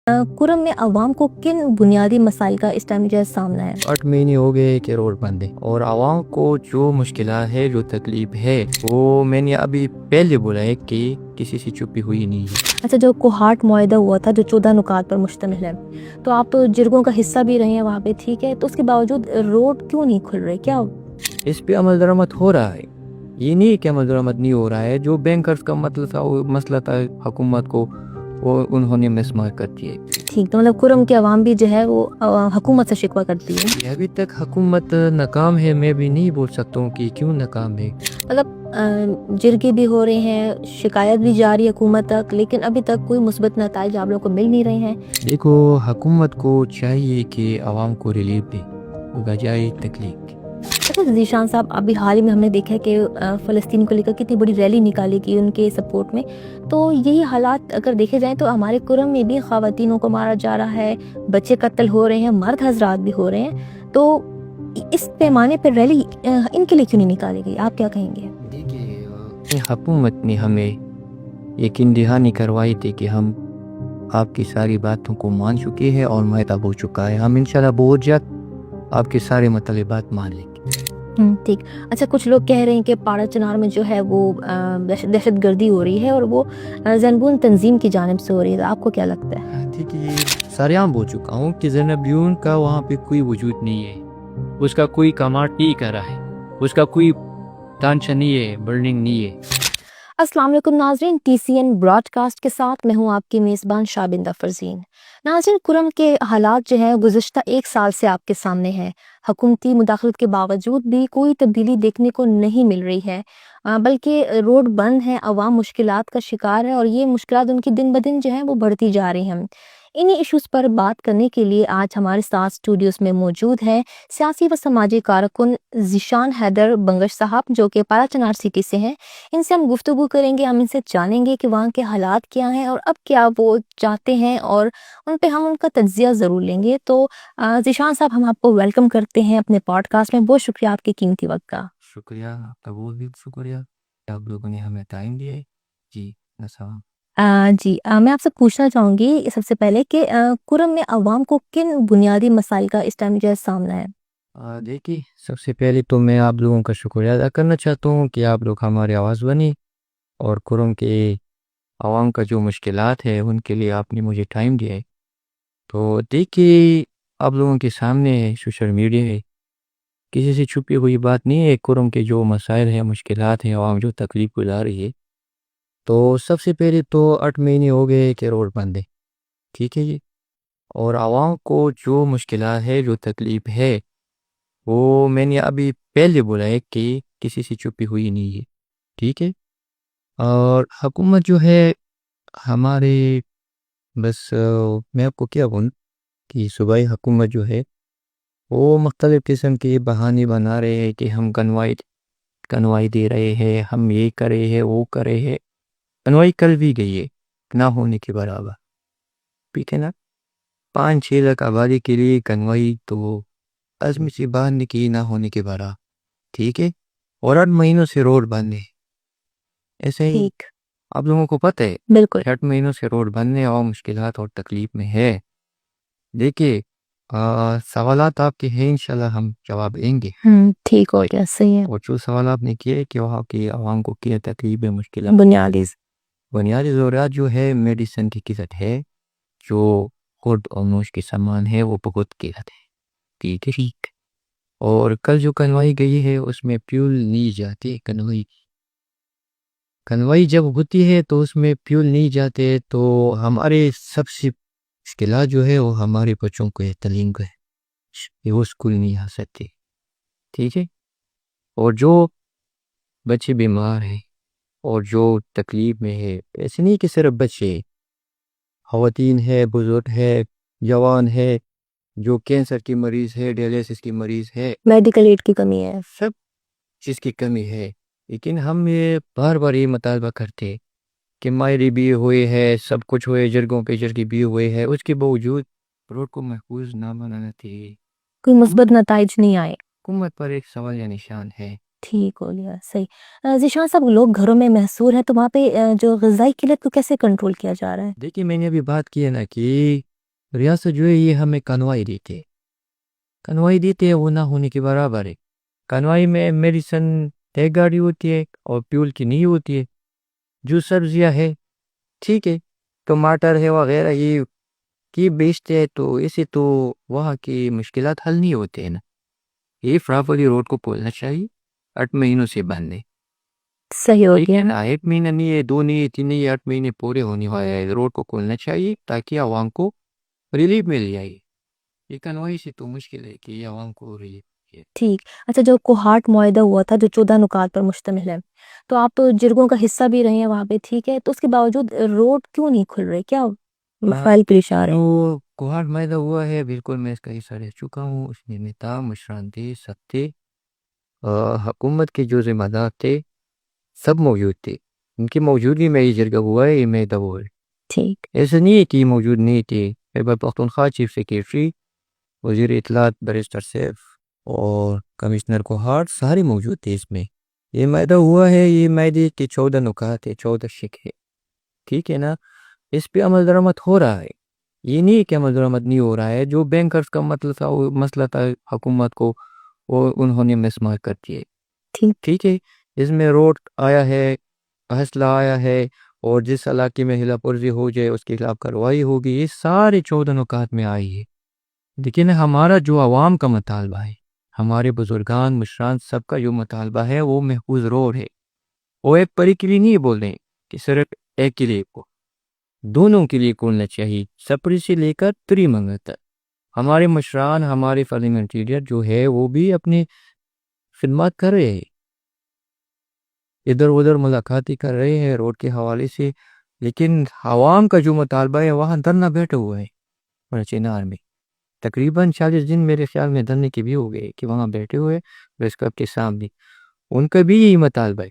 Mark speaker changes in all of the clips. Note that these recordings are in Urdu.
Speaker 1: کرم میں عوام کو کن بنیادی مسائل کا اس ٹائم جو ہے سامنا ہے؟
Speaker 2: 8 مہینے ہو گئے کہ روڈ بند ہے، اور عوام کو جو مشکلات ہے، جو تکلیف ہے، وہ میں نے ابھی پہلے بولا ہے کہ کسی سے چھپی ہوئی نہیں ہے۔
Speaker 1: اچھا، جو کوہاٹ معاہدہ ہوا تھا جو 14 نکات پر مشتمل ہے، تو آپ تو جرگوں کا حصہ بھی رہے ہیں وہاں پہ، ٹھیک ہے، تو اس کے باوجود روڈ کیوں نہیں کھل رہے؟ کیا
Speaker 2: اس پہ عمل درآمد ہو رہا ہے، یہ نہیں کہ عمل درآمد نہیں ہو رہا ہے۔ جو بینکرز کا مسئلہ تھا حکومت کو، وہ انہوں نے مسمار کر دیے۔
Speaker 1: ٹھیک، تو مطلب کرم کے عوام بھی جو ہے وہ حکومت سے شکوہ کرتی ہے؟
Speaker 2: ابھی تک حکومت ناکام ہے، میں بھی نہیں بول سکتا ہوں کہ کیوں ناکام ہے۔
Speaker 1: مطلب جرگے بھی ہو رہے ہیں، شکایت بھی جاری ہے حکومت تک، لیکن ابھی تک کوئی مثبت نتائج آپ لوگوں کو مل نہیں رہے ہیں۔
Speaker 2: دیکھو، حکومت کو چاہیے کہ عوام کو ریلیف دے بجائے تکلیف کے۔
Speaker 1: اچھا ذیشان صاحب، ابھی حال ہی میں ہم نے دیکھا ہے کہ فلسطین کو لے کر کتنی بڑی ریلی نکالی گئی ان کے سپورٹ میں، تو یہی حالات اگر دیکھے جائیں تو ہمارے کرم میں بھی خواتینوں کو مارا جا رہا ہے، بچے قتل ہو رہے ہیں، مرد حضرات بھی ہو رہے ہیں، تو اس پیمانے پر ریلی ان کے لیے کیوں نہیں نکالی گئی؟ آپ کیا کہیں گے؟
Speaker 2: دیکھیے، حکومت نے ہمیں یقین دہانی کروائی تھی کہ ہم آپ کی ساری باتوں کو مان چکے ہیں اور معاہدہ ہو چکا ہے، ہم انشاءاللہ بہت جلد آپ کے سارے مطالبات مان لیں گے۔
Speaker 1: ٹھیک۔ اچھا، کچھ لوگ کہہ رہے ہیں کہ پاڑا چنار میں جو ہے وہ دہشت گردی ہو رہی ہے اور وہ زنبون تنظیم کی جانب سے ہو رہی ہے، آپ کو کیا لگتا ہے؟
Speaker 2: دیکھیے، سریعام بول چکا ہوں کہ زنبیون کا وہاں پہ کوئی وجود نہیں ہے، اس کا کوئی کمانڈ نہیں کر رہا ہے، اس کا کوئی تانچہ نہیں ہے، بلڈنگ نہیں ہے۔
Speaker 1: السلام علیکم ناظرین، T C N broadcast کے ساتھ میں ہوں آپ کی میزبان شابندہ فرزین۔ ناظرین، کرم کے حالات جو ہیں گزشتہ 1 سال سے آپ کے سامنے ہیں۔ حکومتی مداخلت کے باوجود بھی کوئی تبدیلی دیکھنے کو نہیں مل رہی ہے، بلکہ روڈ بند ہیں، عوام مشکلات کا شکار ہے اور یہ مشکلات ان کی دن بدن جو ہیں وہ بڑھتی جا رہی ہیں۔ انہی ایشوز پر بات کرنے کے لیے آج ہمارے ساتھ اسٹوڈیوز میں موجود ہیں سیاسی و سماجی کارکن ذیشان حیدر بنگش صاحب، جو کہ پاڑا چنار سٹی سے ہیں۔ ان سے ہم گفتگو کریں گے، ہم ان سے جانیں گے کہ وہاں کے حالات کیا ہیں اور اب کیا وہ چاہتے ہیں، اور ان پہ ہم ان کا تجزیہ ضرور لیں گے۔ تو ذیشان صاحب، ہم آپ کو ویلکم کرتے ہیں اپنے پوڈ کاسٹ میں، بہت شکریہ آپ کے قیمتی وقت کا۔
Speaker 2: شکریہ، آپ کا بہت بھی شکریہ کہ آپ لوگوں نے ہمیں ٹائم دیا ہے۔ جی نسام۔
Speaker 1: جی، میں آپ سے پوچھنا چاہوں گی سب سے پہلے کہ کرم میں عوام کو کن بنیادی مسائل کا اس ٹائم جو ہے سامنا ہے؟
Speaker 2: دیکھیے، سب سے پہلے تو میں آپ لوگوں کا شکریہ ادا کرنا چاہتا ہوں کہ آپ لوگ ہماری آواز بنی، اور کرم کے عوام کا جو مشکلات ہے ان کے لیے آپ نے مجھے ٹائم دیا ہے۔ تو دیکھیے، آپ لوگوں کے سامنے سوشل میڈیا ہے، کسی سے چھپی ہوئی بات نہیں ہے۔ کرم کے جو مسائل ہیں، مشکلات ہیں، عوام جو تکلیف گزار رہی ہے، تو سب سے پہلے تو 8 مہینے ہو گئے کہ روڈ بند ہے، ٹھیک ہے جی۔ اور عوام کو جو مشکلات ہے، جو تکلیف ہے، وہ میں نے ابھی پہلے بولا ہے کہ کسی سے چھپی ہوئی نہیں ہے، ٹھیک ہے۔ اور حکومت جو ہے ہمارے، بس میں آپ کو کیا بولوں کہ صوبائی حکومت جو ہے وہ مختلف قسم کے بہانے بنا رہے ہیں کہ ہم کنوائی دے رہے ہیں، ہم یہ کر رہے ہیں، وہ کر رہے ہیں۔ کنوائی کل بھی گئی ہے نہ ہونے کے برابر، ٹھیک ہے نا۔ 5-6 لاکھ آبادی کے لیے کنوائی تو عزم سے باہر نکلی نہ ہونے کے برابر، ٹھیک ہے۔ اور 8 مہینوں سے روڈ بند ہے، ایسے ہی
Speaker 1: ٹھیک،
Speaker 2: آپ لوگوں کو پتہ ہے،
Speaker 1: بالکل۔
Speaker 2: 8 مہینوں سے روڈ بند ہے اور مشکلات اور تکلیف میں ہے۔ دیکھیے، سوالات آپ کے ہیں، انشاءاللہ ہم جواب دیں گے۔
Speaker 1: ٹھیک ہو گیا، صحیح ہے۔
Speaker 2: اور جو سوال آپ نے کیے کہ وہاں کی عوام کو کیا تکلیف ہے، مشکلات، بنیادی ضروریات جو ہے، میڈیسن کی قلت ہے، جو خود اور نوش کے سامان ہے وہ بہت قلت ہے، ٹھیک ہے۔ اور کل جو کنوائی گئی ہے اس میں پیول نہیں جاتے، کنوائی جب ہوتی ہے تو اس میں پیول نہیں جاتے، تو ہمارے سب سے مشکلات جو ہے وہ ہمارے بچوں کو ہے، تعلیم کو ہے کہ وہ اسکول نہیں آ سکتے، ٹھیک ہے۔ اور جو بچے بیمار ہیں اور جو تکلیف میں ہے، ایسے نہیں کہ صرف بچے، خواتین ہے، بزرگ ہے، جوان ہے، جو کینسر کی مریض ہے، ڈائلیسس کی مریض ہے،
Speaker 1: میڈیکل ایڈ کی کمی ہے۔
Speaker 2: سب چیز کی کمی ہے۔ لیکن ہم یہ بار بار یہ مطالبہ کرتے کہ ماہری بھی ہوئے ہے، سب کچھ ہوئے، جرگوں پہ جرگی بھی ہوئے ہے، اس کے باوجود روڈ کو محفوظ نہ بنانا تھی،
Speaker 1: کوئی مثبت نتائج نہیں آئے۔
Speaker 2: حکومت پر ایک سوال یا نشان ہے۔
Speaker 1: ٹھیک ہو گیا، صحیح۔ ذیشان صاحب، لوگ گھروں میں محصور ہیں، تو وہاں پہ جو غذائی قلت کو کیسے کنٹرول کیا جا رہا ہے؟
Speaker 2: دیکھیے، میں نے ابھی بات کی ہے نا کہ ریاست جو ہے یہ ہمیں کنوائی دیتے ہیں، وہ نہ ہونے کے برابر ہے۔ کنوائی میں میڈیسن ایک گاڑی ہوتی ہے اور پیول کی نہیں ہوتی ہے۔ جو سبزیاں ہے ٹھیک ہے، ٹماٹر ہے وغیرہ یہ کی بیچتے ہیں، تو اسے تو وہاں کی مشکلات حل نہیں ہوتے ہیں نا۔ یہ پراپرلی روڈ کو کھولنا چاہیے 8 مہینوں سے بندے،
Speaker 1: صحیح ہو
Speaker 2: ٹھیک
Speaker 1: گیا
Speaker 2: ہے نا۔ 1 مہینہ نہیں ہے، 2 نہیں ہے، 3 نہیں ہے، 8 مہینے پورے ہونے والے ہیں۔ روڈ کو کھولنا چاہیے تاکہ عوام کو ریلیف مل جائے۔ یہ کنوائی سے تو مشکل ہے کہ یہ عوام کو ریلیف ملے۔
Speaker 1: ٹھیک۔ اچھا، جو کوہاٹ معاہدہ ہوا تھا جو 14 نکات پر مشتمل ہے، تو آپ تو جرگوں کا حصہ بھی رہے ہیں وہاں پہ، ٹھیک ہے، تو اس کے باوجود روڈ کیوں نہیں کھل رہے؟ کیا مسائل پیش آ رہے ہیں؟
Speaker 2: تو کوہاٹ معاہدہ ہوا ہے، بالکل میں اس کا حصہ رہ چکا ہوں۔ اس میں نیتا مشران تھے، سب تھے، حکومت کے جو ذمہ دار تھے سب موجود تھے۔ ان کی موجودگی میں یہ جرگہ ہوا ہے، یہ معاہدہ ہوا ہے۔
Speaker 1: ٹھیک۔
Speaker 2: ایسا نہیں ہے کہ یہ موجود نہیں تھے۔ خیبر پختونخوا چیف سیکریٹری، وزیر اطلاعات بیرسٹر سیف اور کمشنر کوہاٹ سارے موجود تھے اس میں۔ یہ معاہدہ ہوا ہے، یہ معاہدے کے 14 نکات ہے، 14 شق ہے، ٹھیک ہے نا۔ اس پہ عمل درآمد ہو رہا ہے، یہ نہیں ہے کہ عمل درآمد نہیں ہو رہا ہے۔ جو بینکرز کا مسئلہ تھا حکومت کو، وہ انہوں نے مسمار کر دیے، ٹھیک ہے۔ اس میں روڈ آیا ہے، فیصلہ آیا ہے، اور جس علاقے میں ہلا پرزی ہو جائے اس کے خلاف کارروائی ہوگی، یہ سارے 14 نکات میں آئی ہے۔ لیکن ہمارا جو عوام کا مطالبہ ہے، ہمارے بزرگان مشران سب کا جو مطالبہ ہے وہ محفوظ روڈ ہے۔ وہ ایک پری کے لیے نہیں بول رہے کہ صرف ایک کے لیے کو، دونوں کے لیے کھولنا چاہیے، سپری سے لے کر تریمنگل تک۔ ہمارے مشران، ہمارے پارلیمنٹیرین جو ہے وہ بھی اپنی خدمات کر رہے ہیں، ادھر ادھر ملاقاتی کر رہے ہیں روڈ کے حوالے سے، لیکن عوام کا جو مطالبہ ہے وہاں دھرنا بیٹھے ہوئے ہیں چنار میں۔ تقریباً 40 دن میرے خیال میں دھرنے کے بھی ہو گئے کہ وہاں بیٹھے ہوئے پریس کلب کے سامنے۔ ان کا بھی یہی مطالبہ ہے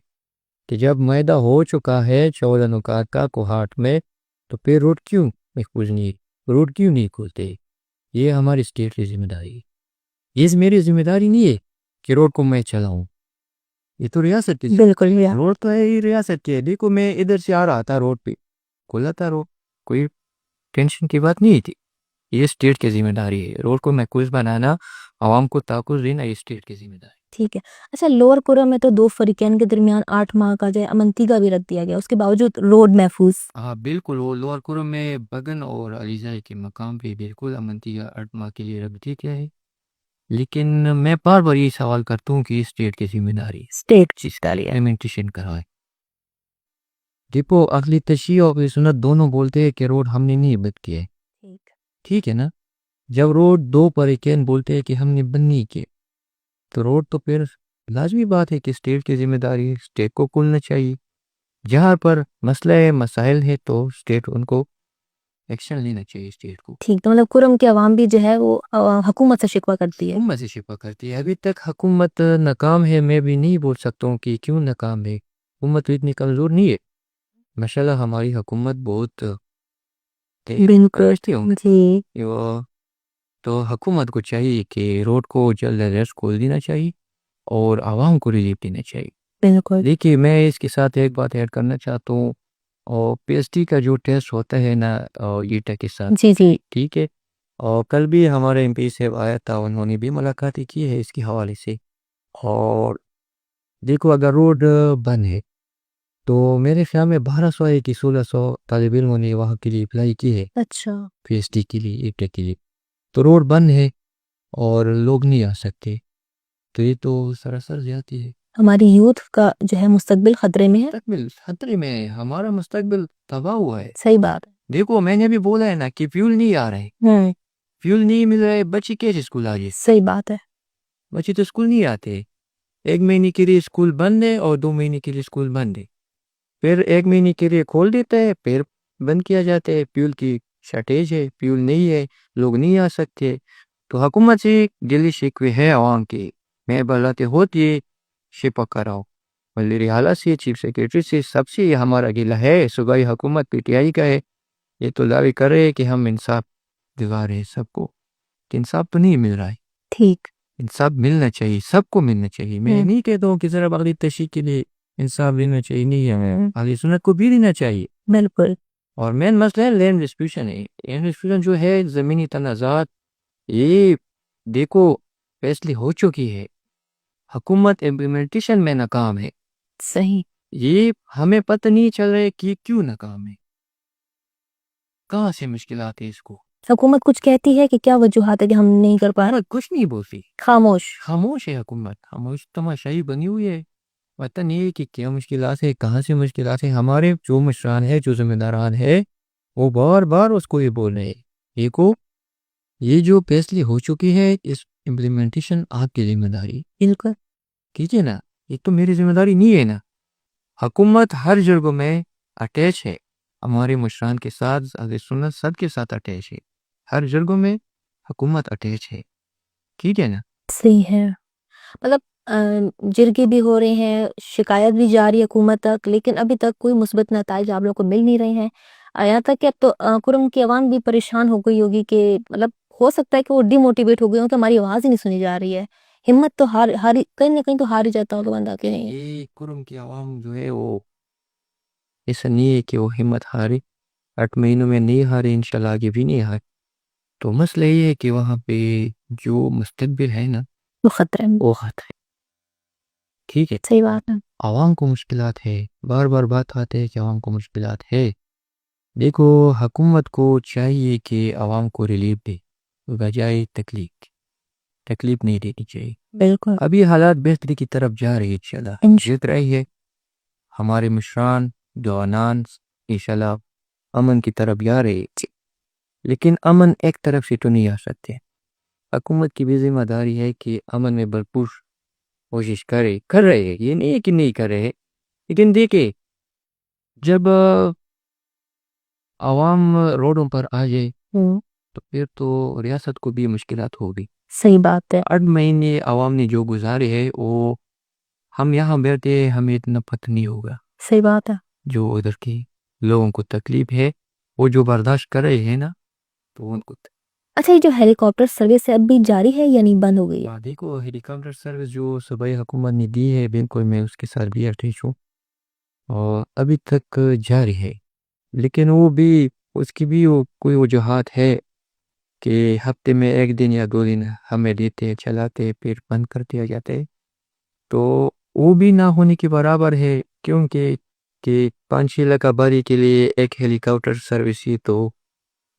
Speaker 2: کہ جب معاہدہ ہو چکا ہے 14 نکات کا کوہاٹ میں، تو پھر روڈ کیوں محفوظ نہیں ہے، روڈ کیوں نہیں کھولتے؟ یہ ہماری اسٹیٹ کی ذمہ داری ہے، یہ میری ذمہ داری نہیں ہے کہ روڈ کو میں چلاؤں، یہ تو ریاست کی
Speaker 1: بالکل،
Speaker 2: روڈ تو ہے، یہ ریاست کی ہے۔ دیکھو میں ادھر سے آ رہا تھا، روڈ پہ کھلا تھا روڈ، کوئی ٹینشن کی بات نہیں تھی۔ یہ اسٹیٹ کی ذمہ داری ہے، روڈ کو محفوظ بنانا، عوام کو تحفظ دینا، یہ اسٹیٹ کی ذمہ داری۔
Speaker 1: ٹھیک ہے۔ اچھا، لوور کرم میں تو 2 فریقین کے درمیان 8 ماہ کا جو ہے امن تیگا بھی رکھ دیا گیا، اس کے باوجود روڈ محفوظ۔
Speaker 2: ہاں بالکل، وہ لوور کرم میں بگن اور علیزائی کے مقام پہ بالکل امن تیگا 8 ماہ کے لیے رکھ دیا گیا ہے۔ لیکن میں بار بار یہ سوال کرتا ہوں کہ اسٹیٹ کی ذمہ داری ہے،
Speaker 1: اسٹیٹ چیز کا لیا۔
Speaker 2: امپلیمنٹیشن کروائے۔ دیکھو اگلی تشیع اور اگلی سنت دونوں بولتے ہیں کہ روڈ ہم نے نہیں بند کیا ہے، ٹھیک ہے نا۔ جب روڈ 2 فریقین بولتے ہیں کہ ہم نے بند نہیں کیے، تو روڈ تو پھر لازمی بات ہے کہ اسٹیٹ کی ذمہ داری ہے، اسٹیٹ کو کھولنا چاہیے۔ جہاں پر مسئلہ ہے، مسائل ہے، تو اسٹیٹ ان کو ایکشن لینا چاہیے، اسٹیٹ کو۔
Speaker 1: ٹھیک، تو مطلب کرم کی عوام بھی جو ہے وہ حکومت سے شکوہ کرتی ہے۔
Speaker 2: حکومت سے شکوہ کرتی ہے، ابھی تک حکومت ناکام ہے۔ میں بھی نہیں بول سکتا ہوں کہ کیوں ناکام ہے، حکومت اتنی کمزور نہیں ہے، ماشاءاللہ ہماری حکومت بہت
Speaker 1: بالکل جی۔
Speaker 2: تو حکومت کو چاہیے کہ روڈ کو جلد از جلد کھول دینا چاہیے اور عوام کو ریلیف دینا چاہیے۔
Speaker 1: بالکل۔
Speaker 2: دیکھیے میں اس کے ساتھ ایک بات ایڈ کرنا چاہتا ہوں، اور پی ایس ٹی کا جو ٹیسٹ ہوتا ہے نا ایٹا کے ساتھ،
Speaker 1: جی جی
Speaker 2: ٹھیک ہے، اور کل بھی ہمارے ایم پی صاحب آیا تھا، انہوں نے بھی ملاقات کی ہے اس کے حوالے سے۔ اور دیکھو اگر روڈ بند ہے تو میرے خیال میں 1200 ہے کہ 1600 طالب علموں نے وہاں کے لیے اپلائی کی ہے،
Speaker 1: اچھا،
Speaker 2: پی ایس ٹی کے لیے، ایٹا کے لیے۔ تو روڈ بند ہے اور لوگ نہیں آ سکتے، تو یہ تو سراسر زیادتی ہے۔
Speaker 1: ہماری یوتھ کا جو ہے مستقبل خطرے میں ہے۔
Speaker 2: مستقبل خطرے میں ہے، ہمارا مستقبل تباہ ہوا ہے۔
Speaker 1: صحیح بات ہے۔
Speaker 2: دیکھو میں نے بھی بولا ہے نا کہ فیول نہیں آ رہے، فیول نہیں مل رہے، بچے کیسے اسکول آ جائے؟
Speaker 1: صحیح بات ہے۔
Speaker 2: بچے تو اسکول نہیں آتے۔ 1 مہینے کے لیے اسکول بند ہے اور 2 مہینے کے لیے اسکول بند ہے، پھر 1 مہینے کے لیے کھول دیتا ہے، پھر بند کیا جاتا ہے۔ فیول کی شارٹیج ہے، فیول نہیں ہے، لوگ نہیں آ سکتے۔ تو حکومت سے دلی شکوے ہے عوام کی، میں بلاتے ہوتی ہے شپا کراؤ، وزیر اعلیٰ سے، چیف سیکریٹری سے، سب سے یہ ہمارا گلہ ہے۔ صوبائی حکومت پی ٹی آئی کا ہے، یہ تو دعوے کر رہے ہیں کہ ہم انصاف دلا رہے ہیں سب کو، کہ انصاف تو نہیں مل رہا ہے۔
Speaker 1: ٹھیک،
Speaker 2: انصاف ملنا چاہیے، سب کو ملنا چاہیے۔ میں نہیں کہتا ہوں کہ ذرا اگلی تشریح کے لیے انصاف لینا چاہیے، نہیں ہے، اہل سنت کو بھی لینا چاہیے۔
Speaker 1: بالکل۔
Speaker 2: اور مین مسئلہ ہے لینڈ ڈسپیوشن ہے. لینڈ ڈسپیوشن جو ہے زمینی تنازعات، یہ دیکھو فیصلے ہو چکی ہے، حکومت امپلیمنٹیشن میں ناکام ہے.
Speaker 1: صحیح.
Speaker 2: یہ ہمیں پتہ نہیں چل رہا ہے کہ کیوں ناکام ہے، کہاں سے مشکلات ہے اس کو.
Speaker 1: حکومت کچھ کہتی ہے کہ کیا وجوہات ہے کہ ہم نہیں کر پا رہے؟
Speaker 2: حکومت کچھ نہیں بولتی،
Speaker 1: خاموش.
Speaker 2: خاموش ہے حکومت، خاموش تماشائی بنی ہوئی ہے. پتہ نہیں ہے کہ کیا مشکلات ہے، کہاں سے مشکلات ہے. ہمارے جو مشران ہیں، جو ذمہ داران ہیں، وہ بار بار اس کو یہ بول رہے ہیں، دیکھو یہ جو فیصلے ہو چکی ہے اس امپلیمنٹیشن آپ کی ذمہ داری
Speaker 1: بالکل.
Speaker 2: کیجیے نا، یہ تو میری ذمہ داری نہیں ہے نا. حکومت ہر جرگوں میں اٹیچ ہے، ہمارے مشران کے ساتھ، اہل سنت سب کے ساتھ اٹیچ ہے. ہر جرگوں میں حکومت اٹیچ ہے، ٹھیک ہے نا.
Speaker 1: صحیح ہے. مطلب جرگے بھی ہو رہے ہیں، شکایت بھی جاری ہے حکومت تک، لیکن ابھی تک کوئی مثبت نتائج آپ لوگوں کو مل نہیں رہے ہیں. یہاں تک کہ اب تو کرم کی عوام بھی پریشان ہو گئی ہوگی کہ مطلب ہو سکتا ہے کہ وہ ڈی موٹیویٹ ہو گئی ہوں کہ ہماری آواز ہی نہیں سنی جا رہی ہے. ہمت تو ہاری کہیں نہ کہیں تو ہار ہی جاتا ہوگا بندہ کہ نہیں.
Speaker 2: یہ کرم کی عوام جو ہے وہ ایسا نہیں ہے کہ وہ ہمت ہارے، 8 مہینوں میں نہیں ہارے، انشاءاللہ آگے بھی نہیں ہارے. تو مسئلہ یہ ہے کہ وہاں پہ جو مستقبل ہے نا
Speaker 1: وہ خطرے میں.
Speaker 2: وہ خطرہ ہے، ٹھیک ہے.
Speaker 1: صحیح بات ہے.
Speaker 2: عوام کو مشکلات ہے، بار بار بات آتے ہے کہ عوام کو مشکلات ہے. دیکھو حکومت کو چاہیے کہ عوام کو ریلیف دے بجائے تکلیف نہیں دینی چاہیے.
Speaker 1: بالکل.
Speaker 2: ابھی حالات بہتری کی طرف جا رہی ہے، انشاءاللہ جیت رہی ہے. ہمارے مشران جوانان انشاءاللہ امن کی طرف جا رہے ہیں، لیکن امن ایک طرف سے تو نہیں آ سکتے. حکومت کی بھی ذمہ داری ہے کہ امن میں بھرپور کوشش کر رہے ہیں، یہ نہیں ہے کہ نہیں کر رہے. لیکن دیکھیں جب عوام روڈوں پر آ جائے تو پھر تو ریاست کو بھی مشکلات ہوگی.
Speaker 1: صحیح بات ہے.
Speaker 2: 8 مہینے عوام نے جو گزارے ہیں وہ ہم یہاں بیٹھے ہمیں اتنا پتہ نہیں ہوگا.
Speaker 1: صحیح بات ہے.
Speaker 2: جو ادھر کے لوگوں کو تکلیف ہے وہ جو برداشت کر رہے ہیں نا، تو ان کو
Speaker 1: اچھا یہ جو ہیلی کاپٹر سروس ہے اب بھی جاری ہے یا نہیں بند ہو گئی ہے؟
Speaker 2: دیکھو ہیلی کاپٹر سروس جو صوبائی حکومت نے دی ہے، بالکل میں اس کے ساتھ بھی اٹیچ ہوں اور ابھی تک جاری ہے. لیکن وہ بھی اس کی بھی کوئی وجوہات ہے کہ ہفتے میں 1 دن یا 2 دن ہمیں دیتے چلاتے پھر بند کر دیا جاتے. تو وہ بھی نہ ہونے کے برابر ہے، کیونکہ کہ 5-6 لاکھ آبادی کے لیے ایک ہیلی کاپٹر سروس ہی تو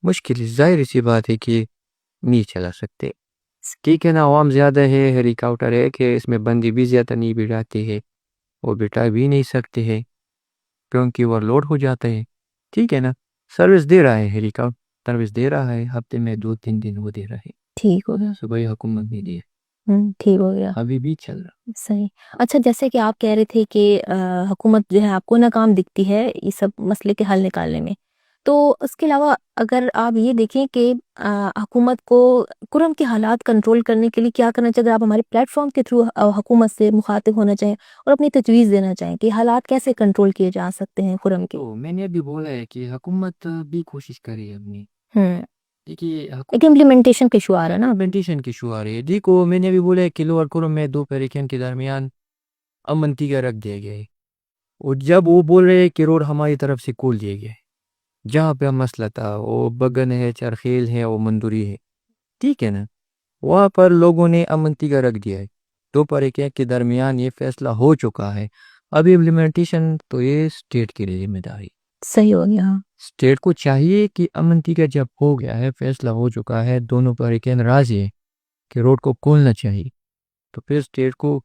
Speaker 2: مشکل، ظاہر سی بات ہے کہ نہیں چلا سکتے. ٹھیک ہے نا، عوام زیادہ ہے، ہیلی کاپٹر ایک ہے، اس میں بندی بھی زیادہ نہیں بٹھاتی ہے، وہ بٹھا بھی نہیں سکتے ہیں کیونکہ وہ لوڈ ہو جاتا ہے. ٹھیک ہے نا، سروس دے رہا ہے، ہیلی کاپٹر سروس دے رہا ہے، ہفتے میں 2-3 دن وہ دے رہا ہے.
Speaker 1: ٹھیک ہو گیا.
Speaker 2: صوبائی حکومت نے دی ہے،
Speaker 1: ٹھیک ہو گیا.
Speaker 2: ابھی بھی چل رہا.
Speaker 1: صحیح. اچھا جیسے کہ آپ کہہ رہے تھے کہ حکومت جو ہے آپ کو ناکام دکھتی ہے یہ سب مسئلے کے حل نکالنے میں، تو اس کے علاوہ اگر آپ یہ دیکھیں کہ حکومت کو کرم کے حالات کنٹرول کرنے کے لیے کیا کرنا چاہیے، آپ ہمارے پلیٹ فارم کے تھرو حکومت سے مخاطب ہونا چاہیں اور اپنی تجویز دینا چاہیں کہ حالات کیسے کنٹرول کیے جا سکتے ہیں کرم کے.
Speaker 2: تو میں نے ابھی بولا ہے کہ حکومت بھی کوشش کرے اپنی. دیکھیے
Speaker 1: ایک امپلیمنٹیشن کے ایشو آ رہا ہے نا،
Speaker 2: امپلیمنٹیشن کی ایشو آ رہی ہے. دیکھو میں نے ابھی بولا ہے کہ لوور کرم میں 2 پیریکین کے درمیان امن تیگا رکھ دیا گیا ہے، اور جب وہ بول رہے ہیں کہ روڈ ہماری طرف سے کھول دیا گیا ہے، جہاں پہ مسئلہ تھا وہ بگن ہے، چرخیل ہے، وہ مندوری ہے، ٹھیک ہے نا، وہاں پر لوگوں نے امن تیگا رکھ دیا ہے. 2 پیریکین کے درمیان یہ فیصلہ ہو چکا ہے. ابھی امپلیمنٹیشن تو یہ اسٹیٹ کی ذمہ داری.
Speaker 1: صحیح ہو گیا.
Speaker 2: اسٹیٹ کو چاہیے کہ امن تیگا جب ہو گیا ہے، فیصلہ ہو چکا ہے، دونوں پیریکین راضی ہے کہ روڈ کو کھولنا چاہیے، تو پھر اسٹیٹ کو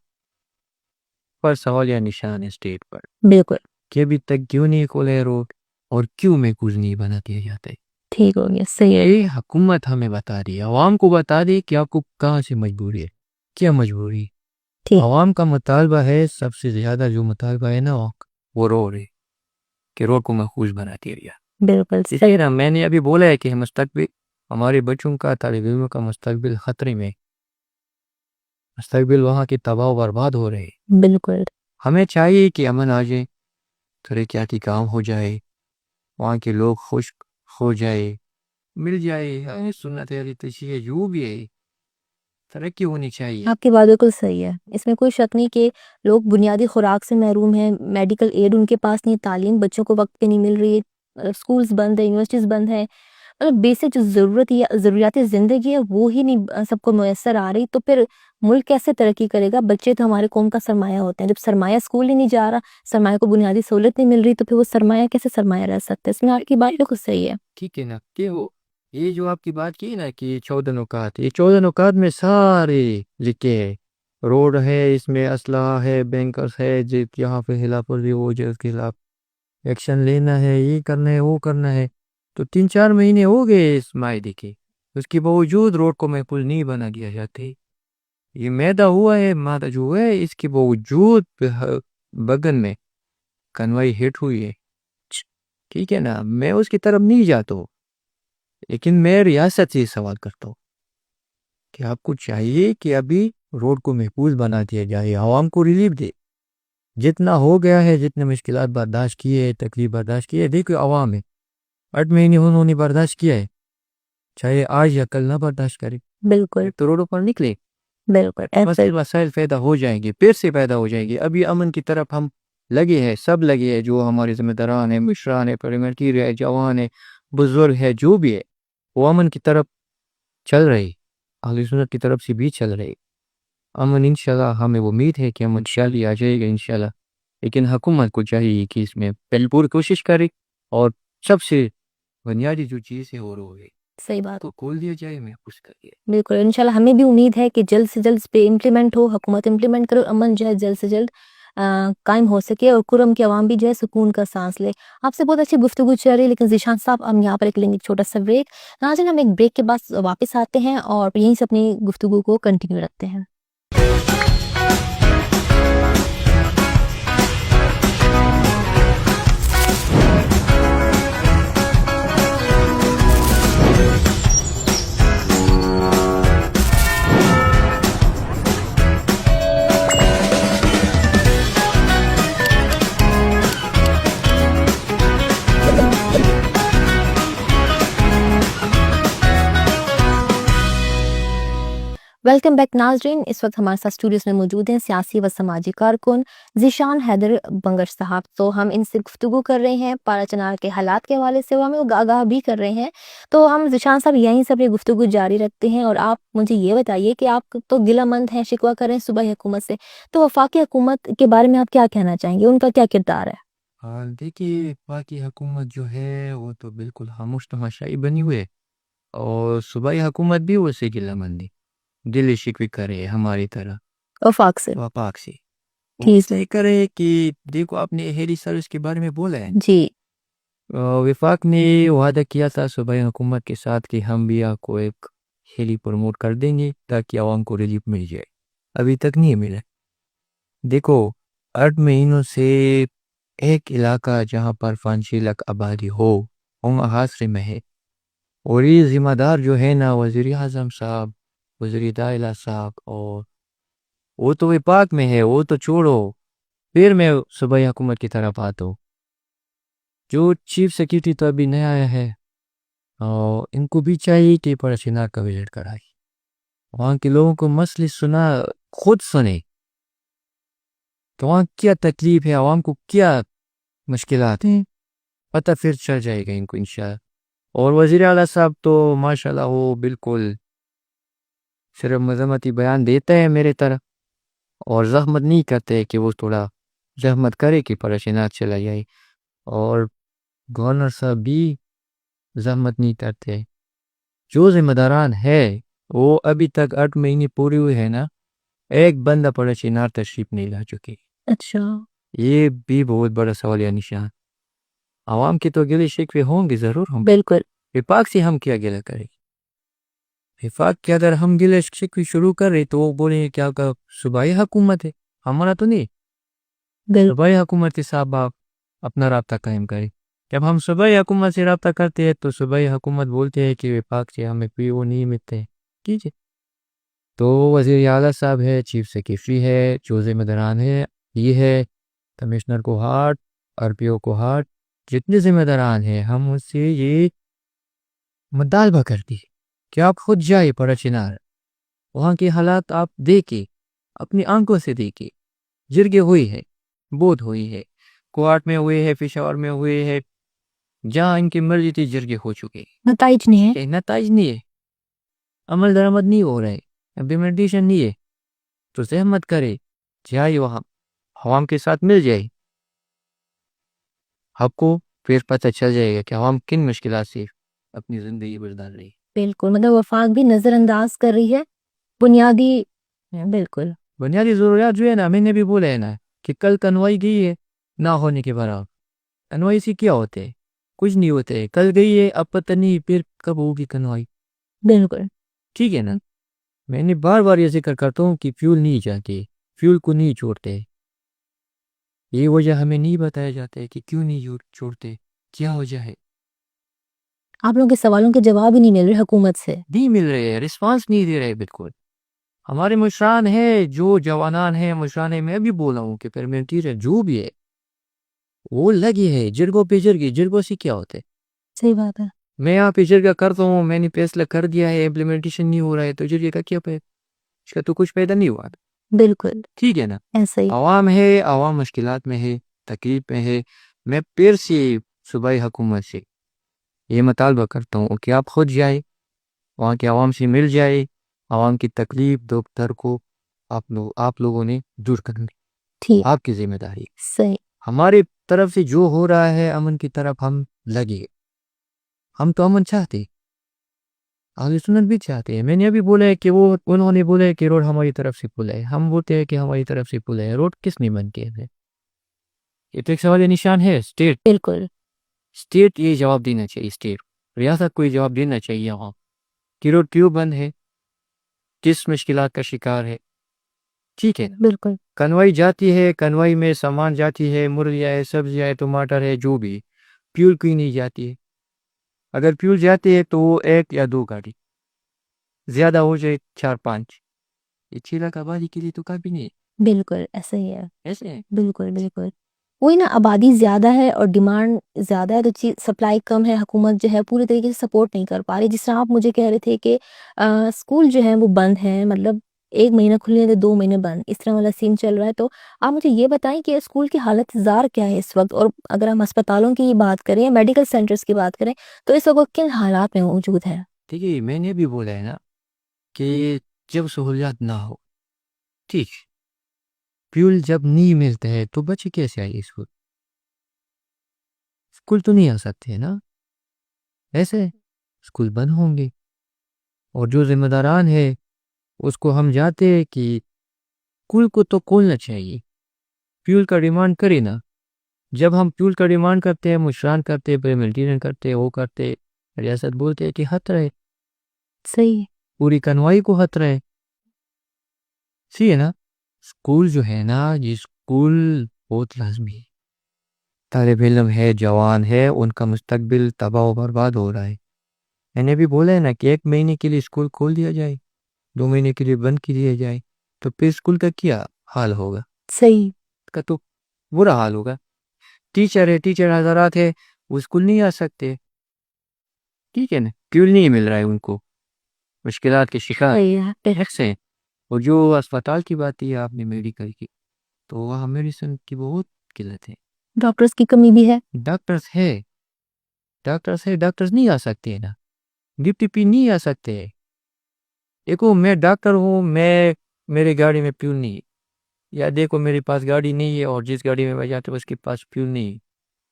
Speaker 2: پر سوال یا نشان ہے اسٹیٹ پر
Speaker 1: بالکل.
Speaker 2: کہ ابھی تک کیوں نہیں کھولے روڈ اور کیوں میں کچھ نہیں بنا دیا جاتا ہے.
Speaker 1: ٹھیک ہو گیا. صحیح ہے.
Speaker 2: یہ حکومت ہمیں بتا دی، عوام کو بتا دی کہ آپ کو کہاں سے مجبوری ہے، کیا مجبوری. عوام کا مطالبہ ہے، سب سے زیادہ جو مطالبہ ہے نا وہ روڈ ہے، کہ روڈ کو محفوظ بنا دیا گیا.
Speaker 1: بالکل
Speaker 2: صحیح نا. میں نے ابھی بولا ہے کہ مستقبل ہمارے بچوں کا، طالب علموں کا مستقبل خطرے میں، مستقبل وہاں کی تباہ و برباد ہو رہے.
Speaker 1: بالکل.
Speaker 2: ہمیں چاہیے کہ امن آ جائے، ترقیاتی کام ہو جائے، وہاں کے لوگ خوش ہو جائے، مل جائے. سنت علی تشیع جو بھی ہے، ترقی ہونی چاہیے.
Speaker 1: آپ کی بات بالکل صحیح ہے، اس میں کوئی شک نہیں کہ لوگ بنیادی خوراک سے محروم ہیں، میڈیکل ایڈ ان کے پاس نہیں، تعلیم بچوں کو وقت پہ نہیں مل رہی ہے، اسکولز بند ہیں، یونیورسٹیز بند ہیں، مطلب بیسک جو ضروریات زندگی ہے وہ ہی نہیں سب کو میسر آ رہی، تو پھر ملک کیسے ترقی کرے گا؟ بچے تو ہمارے قوم کا سرمایہ ہوتے ہیں، جب سرمایہ اسکول ہی نہیں جا رہا، سرمایہ کو بنیادی سہولت نہیں مل رہی، تو پھر وہ سرمایہ کیسے سرمایہ رہ سکتا ہے؟ اس میں آپ کی بات بالکل صحیح ہے۔
Speaker 2: ٹھیک ہے نا کہ وہ یہ جو آپ کی بات کی نا کہ 14 نکات، یہ 14 نکات میں سارے لکھے ہیں۔ روڈ ہے، اس میں اسلحہ ہے، بینکرز ہے، یہاں پہ خلاف ورزی ہو جائے اس کے خلاف ایکشن لینا ہے، یہ کرنا ہے، وہ کرنا ہے۔ تو 3-4 مہینے ہو گئے اس معاہدے کے، اس کے باوجود روڈ کو محفوظ نہیں بنا دیا جاتے۔ یہ معاہدہ ہوا ہے، مادہ جو ہے، اس کے باوجود بغل میں کنوائی ہٹ ہوئی ہے۔ ٹھیک ہے نا، میں اس کی طرف نہیں جاتا ہوں، لیکن میں ریاست سے سوال کرتا ہوں کہ آپ کو چاہیے کہ ابھی روڈ کو محفوظ بنا دیا جائے، عوام کو ریلیف دے۔ جتنا ہو گیا ہے، جتنے مشکلات برداشت کیے، تکلیف برداشت کیے، دیکھو عوام ہے 8 مہینے انہوں نے برداشت کیا ہے، چاہے آج یا کل نہ برداشت کرے
Speaker 1: بالکل
Speaker 2: تو روڈوں پر نکلے،
Speaker 1: بالکل ایسے
Speaker 2: مسائل پیدا ہو جائیں گے، پھر سے پیدا ہو جائیں گے۔ ابھی امن کی طرف ہم لگے ہیں، سب لگے ہیں، جو ہمارے ذمہ داران ہیں، مشران ہیں، پارلیمنٹری ہے، جوان ہے، بزرگ ہے، جو بھی ہے، وہ امن کی طرف چل رہے، اہل سنت کی طرف سے بھی چل رہے۔ امن انشاءاللہ ہمیں امید ہے کہ امن انشاءاللہ آ جائے گا انشاءاللہ، لیکن حکومت کو چاہیے کہ اس میں پوری کوشش کرے، اور سب سے بنیادی جو چیز ہے وہ ہے
Speaker 1: صحیح بات،
Speaker 2: کو کھول دیا جائے، محفوظ کر دیا۔
Speaker 1: بالکل انشاءاللہ ہمیں بھی امید ہے کہ جلد سے جلد اس پہ امپلیمنٹ ہو، حکومت امپلیمنٹ کرے، اور امن جو ہے جلد سے جلد قائم ہو سکے، اور کرم کی عوام بھی جو ہے سکون کا سانس لے۔ آپ سے بہت اچھی گفتگو چل رہی ہے، لیکن ذیشان صاحب ہم یہاں پر لیں گے ایک چھوٹا سا بریک۔ ناظرین ہم ایک بریک کے بعد واپس آتے ہیں اور یہیں سے اپنی گفتگو کو کنٹینیو رکھتے ہیں۔ ویلکم بیک ناظرین، اس وقت ہمارے ساتھ اسٹوڈیوز میں موجود ہیں سیاسی و سماجی کارکن ذیشان حیدر بنگش صاحب۔ تو ہم ان سے گفتگو کر رہے ہیں پارا چنار کے حالات کے حوالے سے، وہ ہمیں آگاہ بھی کر رہے ہیں۔ تو ہم ذیشان صاحب یہیں سے اپنی گفتگو جاری رکھتے ہیں، اور آپ مجھے یہ بتائیے کہ آپ تو گلہ مند ہیں، شکوہ کر رہے ہیں صوبائی حکومت سے، تو وفاقی حکومت کے بارے میں آپ کیا کہنا چاہیں گے؟ ان کا کیا کردار ہے؟
Speaker 2: دیکھیے، باقی حکومت جو ہے وہ تو بالکل خاموش تماشائی بنی ہوئے، اور صوبائی حکومت بھی اسے گلہ مندی دل شکوی کرے ہماری طرح
Speaker 1: وفاق سے؟
Speaker 2: وفاق سے وہ
Speaker 1: ٹھیک
Speaker 2: اس لیے کرے کہ دیکھو، آپ نے ہیلی سروس کے بارے میں بولا ہے،
Speaker 1: جی
Speaker 2: وفاق نے وعدہ کیا تھا صوبائی حکومت کے ساتھ کہ ہم بھی آپ کو ایک ہیلی پروموٹ کر دیں گے تاکہ عوام کو ریلیف مل جائے، ابھی تک نہیں ملا۔ دیکھو 8 مہینوں سے ایک علاقہ جہاں پر 5 لاکھ آبادی ہو وہ محاصرے میں ہے، اور یہ ذمہ دار جو ہے نا وزیر اعظم صاحب، وزیر داخلہ صاحب، اور وہ تو وفاق میں ہے، وہ تو چھوڑو، پھر میں صوبائی حکومت کی طرف آتا ہوں۔ جو چیف سیکریٹری تو ابھی نیا آیا ہے، اور ان کو بھی چاہیے کہ پارا چنار کا وزٹ کرائے، وہاں کے لوگوں کو مسئلے سنا، خود سنے تو وہاں کیا تکلیف ہے، عوام کو کیا مشکلات ہیں، پتہ پھر چل جائے گا ان کو انشاءاللہ۔ اور وزیر اعلیٰ صاحب تو ماشاءاللہ وہ بالکل صرف مذمتی بیان دیتا ہے میرے طرح، اور زحمت نہیں کرتے کہ وہ تھوڑا زحمت کرے کہ پارا چنار چلا جائے، اور گورنر صاحب بھی زحمت نہیں کرتے۔ جو ذمہ داران ہے وہ ابھی تک 8 مہینے پورے ہوئے ہیں نا، ایک بندہ پارا چنار تشریف نہیں لا چکے۔
Speaker 1: اچھا،
Speaker 2: یہ بھی بہت بڑا سوالیہ نشان۔ عوام کے تو گلے شکوے ہوں گے، ضرور ہوں گے،
Speaker 1: بالکل
Speaker 2: وفاق سے ہم کیا گلہ کریں؟ وفاق کے اگر ہم گلے شکوے شروع کر رہے تو وہ بولیں کیا کہ صوبائی حکومت ہے، ہمارا تو نہیں۔
Speaker 1: بالکل
Speaker 2: صوبائی حکومت کے ساتھ آپ اپنا رابطہ قائم کریں۔ جب ہم صوبائی حکومت سے رابطہ کرتے ہیں تو صوبائی حکومت بولتے ہیں کہ وفاق سے ہمیں کوئی وہ نہیں ملتے ہیں، ٹھیک ہے؟ تو وزیر اعلیٰ صاحب ہے، چیف سیکریٹری ہے، جو ذمہ داران ہے، یہ ہے کمشنر کو ہارٹ، آر پی او کو ہارٹ، جتنے ذمہ داران ہیں، ہم اس سے یہ مطالبہ کرتی ہے کہ آپ خود جائے پارا چنار، وہاں کے حالات آپ دیکھیں، اپنی آنکھوں سے دیکھیں، جرگے ہوئی ہے، بہت ہوئی ہے، کوارٹ میں ہوئے ہے، پشاور میں ہوئے ہے، جہاں ان کی مرضی تھی جرگے ہو چکے،
Speaker 1: نتائج نہیں ہے.
Speaker 2: کہ نتائج نہیں ہے، عمل درآمد نہیں ہو رہا ہے، امپلیمنٹیشن نہیں ہے، تو زحمت کرے جائے وہاں عوام کے ساتھ مل جائے، آپ کو پھر پتہ چل جائے گا کہ عوام کن مشکلات سے اپنی زندگی گزار رہی ہے۔
Speaker 1: بالکل، مطلب وفاق بھی نظر انداز کر رہی ہے بنیادی. بالکل
Speaker 2: بنیادی ضروریات جو ہے نا، میں نے بھی بولا ہے نا کہ کل کنوائی گئی ہے نہ ہونے کے برابر. کنوائی سے کیا ہوتے ہے؟ کچھ نہیں ہوتے. کل گئی ہے، اب پتہ نہیں پھر کب ہوگی کنوائی.
Speaker 1: بالکل.
Speaker 2: ٹھیک ہے نا، میں نے بار بار یہ ذکر کرتا ہوں کہ فیول نہیں جاتے، فیول کو نہیں چھوڑتے. یہ وجہ ہمیں نہیں بتایا جاتا ہے کہ کیوں نہیں چھوڑتے، کیا وجہ ہے.
Speaker 1: آپ لوگوں کے سوالوں کے جواب ہی نہیں مل رہے حکومت سے.
Speaker 2: نہیں مل رہے، رسپانس نہیں دے رہے. بالکل ہمارے مشران ہیں، جو جوانان ہیں مشران ہیں، میں بھی بولا ہوں کہ پرمنٹیر جو بھی ہے وہ لگی ہے جرگوں پہ جرگی. جرگوں سے کیا ہوتے؟
Speaker 1: صحیح بات ہے.
Speaker 2: میں یہاں پہ جرگہ کرتا ہوں، میں نے فیصلہ کر دیا ہے، امپلیمنٹیشن نہیں ہو رہا ہے، تو جرگے کا کیا پیدا؟ اس کا تو کچھ پیدا نہیں ہوا.
Speaker 1: بالکل
Speaker 2: ٹھیک ہے نا،
Speaker 1: ایسا ہی.
Speaker 2: عوام ہے، عوام مشکلات میں ہے، تکلیف میں ہے. میں پھر سے صوبائی حکومت سے یہ مطالبہ کرتا ہوں کہ آپ خود جائے وہاں کے عوام سے مل جائے، عوام کی تکلیف دکھ کو آپ لوگوں نے دور کرنی،
Speaker 1: ٹھیک.
Speaker 2: آپ کی ذمہ داری.
Speaker 1: صحیح.
Speaker 2: ہمارے طرف سے جو ہو رہا ہے امن کی طرف ہم لگے. ہم تو امن چاہتے، اہل سنت بھی چاہتے ہیں. میں نے ابھی بولا ہے کہ انہوں نے بولا ہے کہ روڈ ہماری طرف سے کھلا ہے، ہم بولتے ہیں کہ ہماری طرف سے کھلا ہے. روڈ کس نے بند کیا ہے؟ یہ تو ایک سوال نشان ہے.
Speaker 1: بالکل.
Speaker 2: اسٹیٹ یہ جواب دینا چاہیے، اسٹیٹ ریاست کو یہ جواب دینا چاہیے وہاں کہ روڈ کیوں بند ہے، کس مشکلات کا شکار ہے. ٹھیک ہے نا،
Speaker 1: بالکل.
Speaker 2: کنوائی جاتی ہے، کنوائی میں سامان جاتی ہے، مرغیاں ہے، سبزیاں ہے، ٹماٹر ہے، جو بھی. پیول کیوں نہیں جاتی ہے؟ اگر پیول جاتی ہے تو وہ 1 یا 2 گاڑی، زیادہ ہو جائے 4-5. یہ 6 لاکھ آبادی کے لیے تو کافی نہیں ہے.
Speaker 1: بالکل ایسا ہی ہے.
Speaker 2: ایسے ہے.
Speaker 1: بالکل بالکل. وہی نا، آبادی زیادہ ہے اور ڈیمانڈ زیادہ ہے، تو چیز سپلائی کم ہے. حکومت جو ہے پوری طریقے سے سپورٹ نہیں کر پا رہی. جس طرح آپ مجھے کہہ رہے تھے کہ اسکول جو ہیں وہ بند ہیں، مطلب 1 مہینہ کھلے تو 2 مہینے بند، اس طرح والا سین چل رہا ہے. تو آپ مجھے یہ بتائیں کہ اسکول کی حالت زار کیا ہے اس وقت، اور اگر ہم اسپتالوں کی بات کریں، میڈیکل سینٹرز کی بات کریں، تو اس وقت کن حالات میں موجود ہے؟
Speaker 2: ٹھیک ہے، میں نے بھی بولا ہے نا کہ جب سہولیات نہ ہو، ٹھیک، فیول جب نہیں ملتا ہے تو بچے کیسے آئے اسکول؟ اسکول تو نہیں آ سکتے نا. ایسے اسکول بند ہوں گے، اور جو ذمہ داران ہے اس کو ہم جاتے ہیں کہ اسکول کو تو کھولنا چاہیے، فیول کا ڈیمانڈ کرے نا. جب ہم فیول کا ڈیمانڈ کرتے ہیں، مشران کرتے، پریملٹیرین کرتے، وہ کرتے، ریاست بولتے ہیں کہ خطرہ ہے،
Speaker 1: صحیح.
Speaker 2: پوری کنوائی کو خطرہ ہے. سی ہے نا، اسکول جو ہے نا، یہ اسکول بہت لازمی ہے. طالب علم ہے، جوان ہے، ان کا مستقبل تباہ و برباد ہو رہا ہے. میں نے بھی بولا ہے نا کہ 1 مہینے کے لیے اسکول کھول دیا جائے، 2 مہینے کے لیے بند کی دیا جائے، تو پھر اسکول کا کیا حال ہوگا؟
Speaker 1: صحیح.
Speaker 2: کا تو برا حال ہوگا. ٹیچر حضرات ہے، وہ اسکول نہیں آ سکتے. ٹھیک ہے نا، فیول نہیں مل رہا ہے، ان کو مشکلات کے شکار
Speaker 1: صحیح ہے.
Speaker 2: ایسے. اور جو اسپتال کی بات کی آپ نے میڈیکل کی، تو وہاں میڈیسن کی بہت قلت ہے.
Speaker 1: ڈاکٹرز کی کمی بھی ہے.
Speaker 2: ڈاکٹرز نہیں آ سکتے نا، ڈپٹی پی نہیں آ سکتے. دیکھو میں ڈاکٹر ہوں، میرے گاڑی میں فیول نہیں، یا دیکھو میرے پاس گاڑی نہیں ہے اور جس گاڑی میں میں جاتا ہوں اس کے پاس فیول نہیں.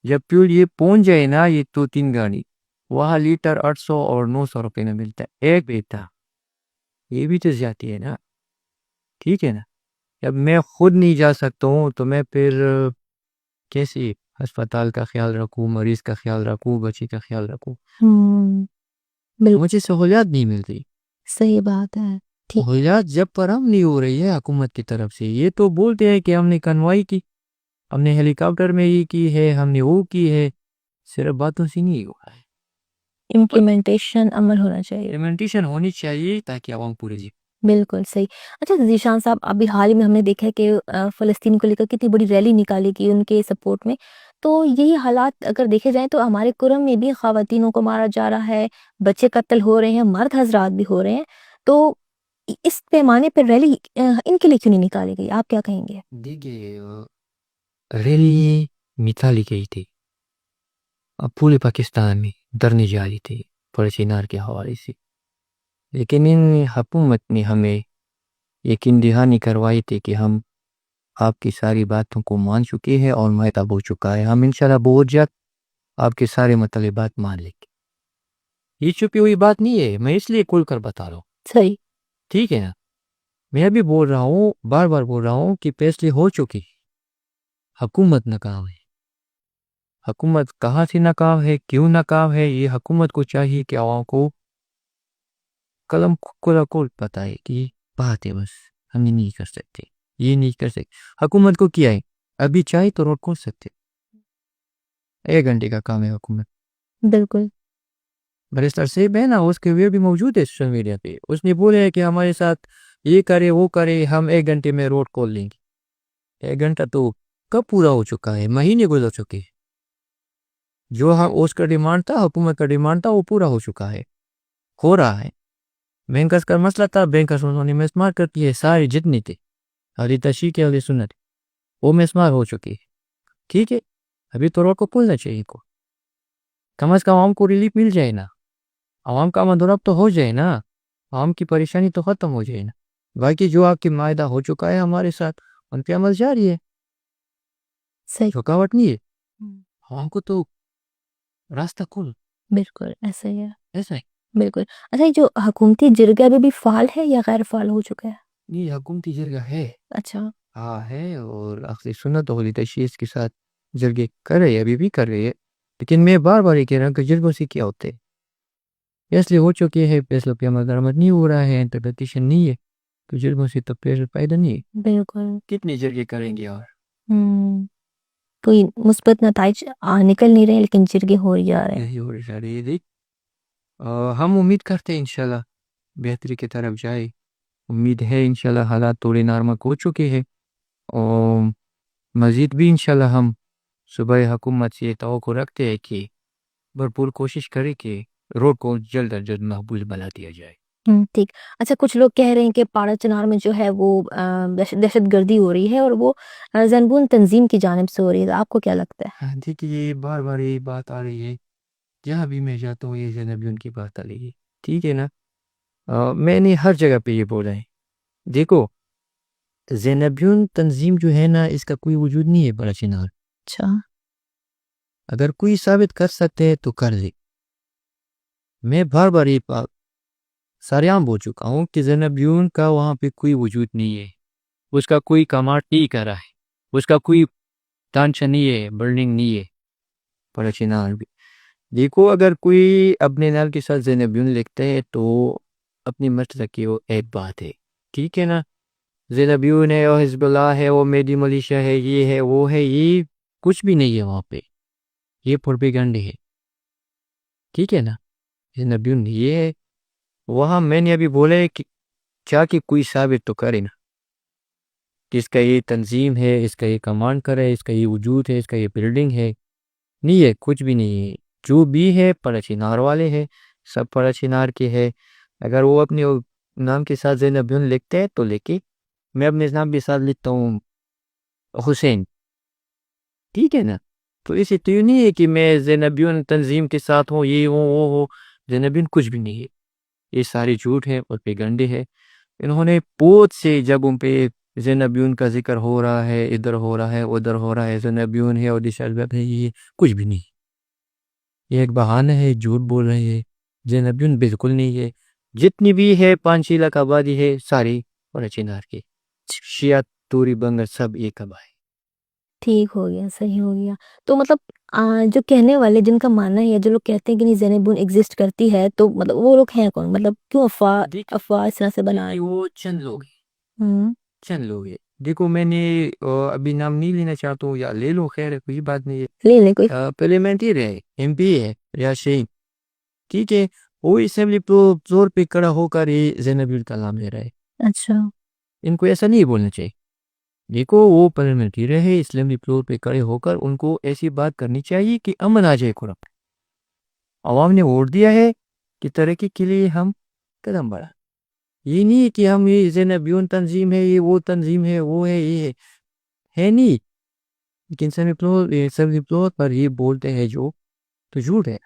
Speaker 2: جب فیول یہ پہنچ جائے نا، یہ 2-3 گاڑی، وہاں لیٹر 800 اور 900 روپے میں ملتا ہے ایک بیٹا. یہ بھی تو جاتی ہے نا. ٹھیک ہے نا، جب میں خود نہیں جا سکتا ہوں تو میں پھر کیسے ہسپتال کا خیال رکھوں، مریض کا خیال رکھوں، بچے کا خیال رکھوں؟
Speaker 1: بالکل
Speaker 2: مجھے سہولیات نہیں ملتی.
Speaker 1: صحیح بات ہے. ٹھیک.
Speaker 2: سہولیات جب فراہم نہیں ہو رہی ہے حکومت کی طرف سے، یہ تو بولتے ہیں کہ ہم نے کنوائی کی، ہم نے ہیلی کاپٹر میں یہ کی ہے، ہم نے وہ کی ہے، صرف باتوں سے نہیں ہوا ہے.
Speaker 1: امپلیمنٹیشن عمل ہونا چاہیے.
Speaker 2: امپلیمنٹیشن ہونی چاہیے تاکہ عوام پورے جی.
Speaker 1: بالکل صحیح. اچھا ذیشان صاحب، ابھی حال ہی میں ہم نے دیکھا ہے کہ فلسطین کو لے کر کتنی بڑی ریلی نکالی گئی ان کے سپورٹ میں. تو یہی حالات اگر دیکھے جائیں تو ہمارے کرم میں بھی خواتینوں کو مارا جا رہا ہے، بچے قتل ہو رہے ہیں، مرد حضرات بھی ہو رہے ہیں. تو اس پیمانے پر ریلی ان کے لیے کیوں نہیں نکالی گئی؟ آپ کیا کہیں گے؟
Speaker 2: دیکھیے، ریلی نکالی گئی تھی اب پورے پاکستان میں ڈرنے جا رہی تھی پرچینار کے حوالے سے، لیکن ان حکومت نے ہمیں یقین دہانی کروائی تھی کہ ہم آپ کی ساری باتوں کو مان چکے ہیں اور معاہدہ ہو چکا ہے، ہم انشاءاللہ بہت جلد آپ کے سارے مطالبات مان لیں گے۔ یہ چھپی ہوئی بات نہیں ہے، میں اس لیے کھل کر بتا رہا ہوں،
Speaker 1: صحیح.
Speaker 2: ٹھیک ہے نا؟ میں ابھی بول رہا ہوں، بار بار بول رہا ہوں کہ فیصلے ہو چکی، حکومت ناکام ہے۔ حکومت کہاں سے ناکام ہے، کیوں ناکام ہے، یہ حکومت کو چاہیے کہ عوام کو قلم کھول بتائے کہ بات ہے، بس ہم یہ نہیں کر سکتے، یہ نہیں کر سکتے۔ حکومت کو کیا ہے، ابھی چاہے تو روڈ کھول سکتے، 1 گھنٹے کا کام ہے حکومت۔
Speaker 1: بالکل.
Speaker 2: برسٹر صاحب ہے نا، اس کے ویڈیو بھی موجود ہے سوشل میڈیا پہ، اس نے بولے ہے کہ ہمارے ساتھ یہ کرے وہ کرے، ہم 1 گھنٹے میں روڈ کھول لیں گے۔ 1 گھنٹہ تو کب پورا ہو چکا ہے، مہینے گزر چکے ہیں۔ جو ہم اس کا ڈیمانڈ تھا، حکومت کا ڈیمانڈ تھا، وہ پورا ہو چکا ہے، ہو رہا ہے۔ بینکرز کا مسئلہ تھا، بینکرز انہوں نے مسمار کر دی ہے، سارے جتنے تھے علی تشیع کے علی سنت وہ مسمار ہو چکی ہے، ٹھیک ہے۔ ابھی تو روڈ کو کھولنا چاہیے، کو کم از کم عوام کو ریلیف مل جائے نا، عوام کا مدورب تو ہو جائے نا، عوام کی پریشانی تو ختم ہو جائے نا۔ باقی جو آپ کی معاہدہ ہو چکا ہے ہمارے ساتھ، ان پہ عمل جاری ہے،
Speaker 1: صحیح.
Speaker 2: رکاوٹ نہیں ہے، عوام کو تو راستہ کھول،
Speaker 1: بالکل ایسا ہی ہے.
Speaker 2: ایسا ہے۔
Speaker 1: بالکل. اچھا، یہ جو حکومتی جرگہ ابھی بھی فعال ہے یا غیر فعال ہو چکا ہے؟
Speaker 2: یہ حکومتی جرگہ ہے،
Speaker 1: اچھا.
Speaker 2: ہاں ہے، اور اخذ سنت و علی تشیع کے ساتھ جرگے کر رہے ہیں، ابھی بھی کر رہے ہیں۔ لیکن میں بار بار یہ کہہ رہا ہوں کہ جرگوں سے کیا ہوتے ہیں، اس لیے ہو چکے ہیں، فیصلوں پہ عمل درآمد نہیں ہو رہا ہے، انٹرپریٹیشن نہیں ہے، تو جرگوں سے تو فائدہ نہیں ہے۔
Speaker 1: بالکل.
Speaker 2: کتنے جرگے کریں گے اور
Speaker 1: کوئی مثبت نتائج نکل نہیں رہے، لیکن جرگے ہو جا رہے ہیں.
Speaker 2: یہی ہو رہا ہے۔ دیکھ ہم امید کرتے ہیں انشاءاللہ بہتری کی طرف جائے، امید ہے انشاءاللہ حالات تھوڑے نارمل ہو چکے ہیں، اور مزید بھی انشاءاللہ ہم صوبائی حکومت سے توقع رکھتے ہیں کہ بھرپور کوشش کرے کہ روڈ کو جلد از جلد مقبول بنا دیا جائے۔
Speaker 1: ٹھیک. اچھا، کچھ لوگ کہہ رہے ہیں کہ پاڑا چنار میں جو ہے وہ دہشت گردی ہو رہی ہے، اور وہ زنبون تنظیم کی جانب سے ہو رہی ہے. آپ کو کیا لگتا ہے؟
Speaker 2: ہاں دیکھیے، یہ بار بار یہ بات آ رہی ہے، جہاں بھی میں جاتا ہوں یہ زینبیون کی بات آ رہی ہے، ٹھیک ہے نا؟ میں نے ہر جگہ پہ یہ بولا ہے، دیکھو زینبیون تنظیم جو ہے نا، اس کا کوئی وجود نہیں ہے پاڑا چنار۔
Speaker 1: اچھا.
Speaker 2: اگر کوئی ثابت کر سکتے ہیں تو کر دے۔ میں بار بار یہ بات ساریام بول چکا ہوں کہ زینبیون کا وہاں پہ کوئی وجود نہیں ہے، اس کا کوئی کمانڈ نہیں کر رہا ہے، اس کا کوئی ٹانچہ نہیں ہے، بلڈنگ نہیں ہے پاڑا چنار بھی۔ دیکھو، اگر کوئی اپنے نال کے ساتھ زینبیون لکھتا ہے تو اپنی مسئلہ کی وہ ایک بات ہے، ٹھیک ہے نا؟ زینبیون ہے، اور حزب اللہ ہے، وہ میڈی ملیشیا ہے، یہ ہے وہ ہے، یہ کچھ بھی نہیں ہے وہاں پہ، یہ پروپیگنڈے ہے، ٹھیک ہے نا؟ زینبیون یہ ہے وہاں۔ میں نے ابھی بولا ہے کہ چاہ کہ کوئی ثابت تو کرے نا کہ اس کا یہ تنظیم ہے، اس کا یہ کمانڈ کرے، اس کا یہ وجود ہے، اس کا یہ بلڈنگ ہے، نہیں ہے، کچھ بھی نہیں ہے۔ جو بھی ہے پاڑا چنار والے ہیں، سب پاڑا چنار کے ہے۔ اگر وہ اپنے نام کے ساتھ زینبیون لکھتے ہیں تو لکھے، میں اپنے نام کے ساتھ لکھتا ہوں حسین، ٹھیک ہے نا؟ تو اسے تو یہ نہیں ہے کہ میں زینبیون تنظیم کے ساتھ ہوں، یہ ہوں وہ ہوں، زینبیون کچھ بھی نہیں ہے، یہ سارے جھوٹ ہیں اور پیگنڈے ہیں۔ انہوں نے بہت سے جگہوں پہ زینبیون کا ذکر ہو رہا ہے، ادھر ہو رہا ہے ادھر ہو رہا ہے، زینبیون ہے اور دشالبت ہے، یہ کچھ بھی نہیں، یہ ایک بہانہ ہے، جھوٹ بول رہے ہیں۔ زینبیون بالکل نہیں ہے، جتنی بھی ہے 5 لاکھ آبادی ہے، ساری پاڑا چنار کے، شیعہ توری بنگر سب ایک آبا ہے۔
Speaker 1: ٹھیک ہو گیا، صحیح ہو گیا. تو مطلب جو کہنے والے، جن کا ماننا ہے یا جو لوگ کہتے ہیں کہ نہیں زینبون ایگزسٹ کرتی ہے، تو مطلب وہ لوگ ہیں کون؟ مطلب کیوں افواہ اس طرح سے بنا رہے
Speaker 2: وہ چند لوگ ہیں،
Speaker 1: ہیں؟
Speaker 2: چند لوگ ہیں۔ دیکھو، میں نے ابھی نام نہیں لینا چاہتا ہوں، یا لے لو، خیر ہے، کوئی بات نہیں ہے۔
Speaker 1: لے لیں کوئی.
Speaker 2: پارلیمنٹری رہے، ایم پی ہے ریاض شاہین، ٹھیک ہے، وہ اسمبلی فلور پہ کھڑا ہو کر یہ زینبیون کا نام لے رہا ہے۔
Speaker 1: اچھا.
Speaker 2: ان کو ایسا نہیں بولنا چاہیے۔ دیکھو، وہ پارلیمنٹری رہے، اسمبلی فلور پہ کھڑے ہو کر ان کو ایسی بات کرنی چاہیے کہ امن آ جائے قرآن۔ عوام نے ووٹ دیا ہے کہ ترقی کے لیے ہم قدم بڑھا، یہ نہیں کہ ہم یہ زینبیون تنظیم ہے، یہ وہ تنظیم ہے، وہ ہے، یہ ہے نہیں۔ لیکن اسمبلی فلور پر یہ بولتے ہیں جو تو جھوٹ ہے.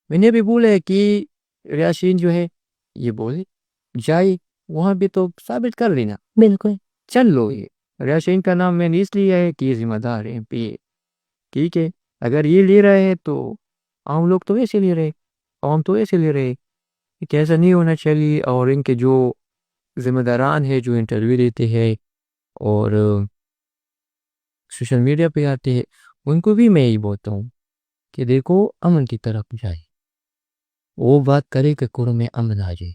Speaker 2: میں نے بھی بولا ہے کہ ریاسین جو ہے یہ بولے جائے وہاں بھی تو ثابت کر لینا.
Speaker 1: بالکل
Speaker 2: چل لو یہ ریاسین کا نام میں نے اس لیے ہے کہ یہ ذمہ دار ہے پی. ٹھیک ہے, اگر یہ لے رہے ہیں تو عام لوگ تو ایسے لے رہے, عوام تو ایسے لے رہے. ایسا نہیں ہونا چاہیے. اور ان کے جو ذمہ داران ہیں جو انٹرویو دیتے ہیں اور سوشل میڈیا پہ آتے ہیں ان کو بھی میں یہی بولتا ہوں کہ دیکھو امن کی طرف جائے, وہ بات کرے کہ قرآن میں امن آ جائے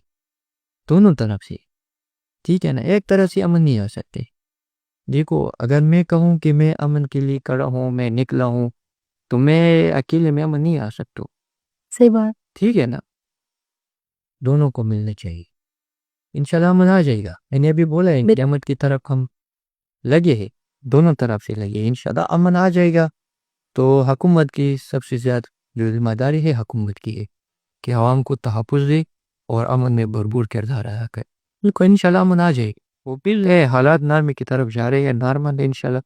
Speaker 2: دونوں طرف سے. ٹھیک ہے نا, ایک طرف سے امن نہیں آ سکتے. دیکھو اگر میں کہوں کہ میں امن کے لیے کڑا ہوں, میں نکلا ہوں, تو میں اکیلے میں امن نہیں آ سکتا.
Speaker 1: صحیح بات.
Speaker 2: ٹھیک ہے نا, دونوں کو ملنا چاہیے. انشاءاللہ امن آ جائے گا. میں نے ابھی بولا ہے قیامت کی طرف ہم لگے ہیں, دونوں طرف سے لگے. انشاءاللہ امن آ جائے گا. تو حکومت کی سب سے زیادہ جو ذمہ داری ہے حکومت کی ہے کہ عوام کو تحفظ دے اور امن میں بھرپور کردار ادا کرے. بالکل انشاءاللہ امن آ جائے گا. وہ پھر ہے حالات نارمل کی طرف جا رہے ہیں, نارمل ہے انشاءاللہ.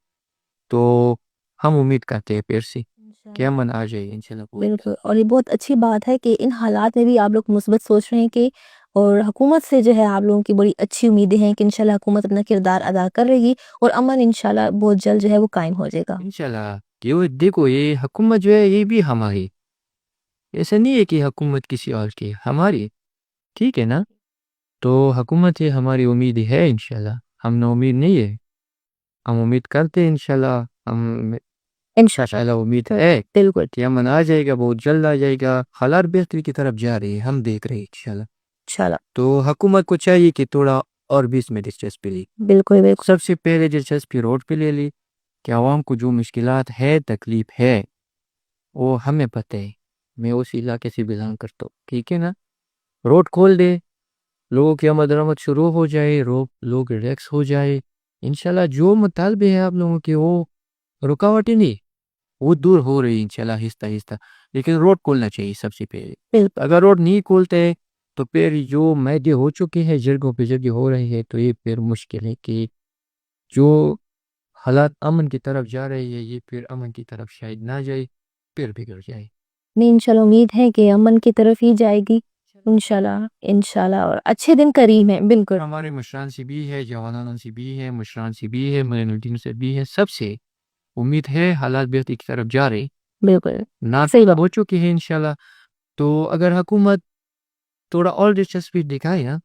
Speaker 2: تو ہم امید کرتے ہیں پھر سے کہ امن آ جائے انشاءاللہ.
Speaker 1: بالکل, اور یہ بہت اچھی بات ہے کہ ان حالات میں بھی آپ لوگ مثبت سوچ رہے ہیں کہ اور حکومت سے جو ہے آپ لوگوں کی بڑی اچھی امیدیں ہیں کہ انشاءاللہ حکومت اپنا کردار ادا کر رہے گی اور امن انشاءاللہ بہت جلد جو ہے وہ قائم ہو جائے گا.
Speaker 2: انشاءاللہ. یہ دیکھو یہ حکومت جو ہے یہ بھی ہماری, ایسا نہیں ہے کہ حکومت کسی اور کی, ہماری. ٹھیک ہے نا, تو حکومت ہے ہماری, امید ہے انشاءاللہ. ہم نے امید نہیں ہے, ہم امید کرتے ہیں انشاءاللہ. ہم انشاءاللہ امید ہے
Speaker 1: بالکل
Speaker 2: کہ امن آ جائے گا, بہت جلد آ جائے گا. حالات بہتری کی طرف جا رہی ہے, ہم دیکھ رہے ہیں انشاءاللہ.
Speaker 1: انشاءاللہ.
Speaker 2: تو حکومت کو چاہیے کہ تھوڑا اور بھی اس میں دلچسپی لی.
Speaker 1: بالکل بالکل
Speaker 2: سب سے پہلے دلچسپی روڈ پہ لے لی کہ عوام کو جو مشکلات ہے, تکلیف ہے, وہ ہمیں پتہ ہے. میں اس علاقے سے بلانگ کرتا ہوں. ٹھیک ہے نا, روڈ کھول دے, لوگوں کی آمد و رفت شروع ہو جائے, لوگ ریلیکس ہو جائے. انشاءاللہ جو مطالبے ہیں آپ لوگوں کے وہ رکاوٹیں نہیں, وہ دور ہو رہی انشاءاللہ آہستہ آہستہ. لیکن روڈ کھولنا چاہیے سب سے پہلے.
Speaker 1: بالکل.
Speaker 2: اگر روڈ نہیں کھولتے تو پھر جو میدے ہو چکے ہیں جگہوں پہ جگہ ہو رہے ہیں, تو یہ پھر مشکل ہے کہ جو حالات امن کی طرف جا رہے ہیں یہ پھر امن کی طرف شاید نہ جائے, پھر بگڑ جائے.
Speaker 1: نہیں انشاءاللہ امید ہے کہ امن کی طرف ہی جائے گی انشاءاللہ. انشاءاللہ اور اچھے دن قریب ہیں. بالکل
Speaker 2: ہمارے مشران سے بھی ہے, جوانان سے بھی ہے, مشران سے بھی ہے, معین الدین سے بھی ہے, سب سے امید ہے حالات بہتری کی طرف جا رہے.
Speaker 1: بالکل
Speaker 2: نہ
Speaker 1: صحیح بات.
Speaker 2: ہو چکی ہے انشاءاللہ. تو اگر حکومت تھوڑا اور دلچسپی دکھائے نا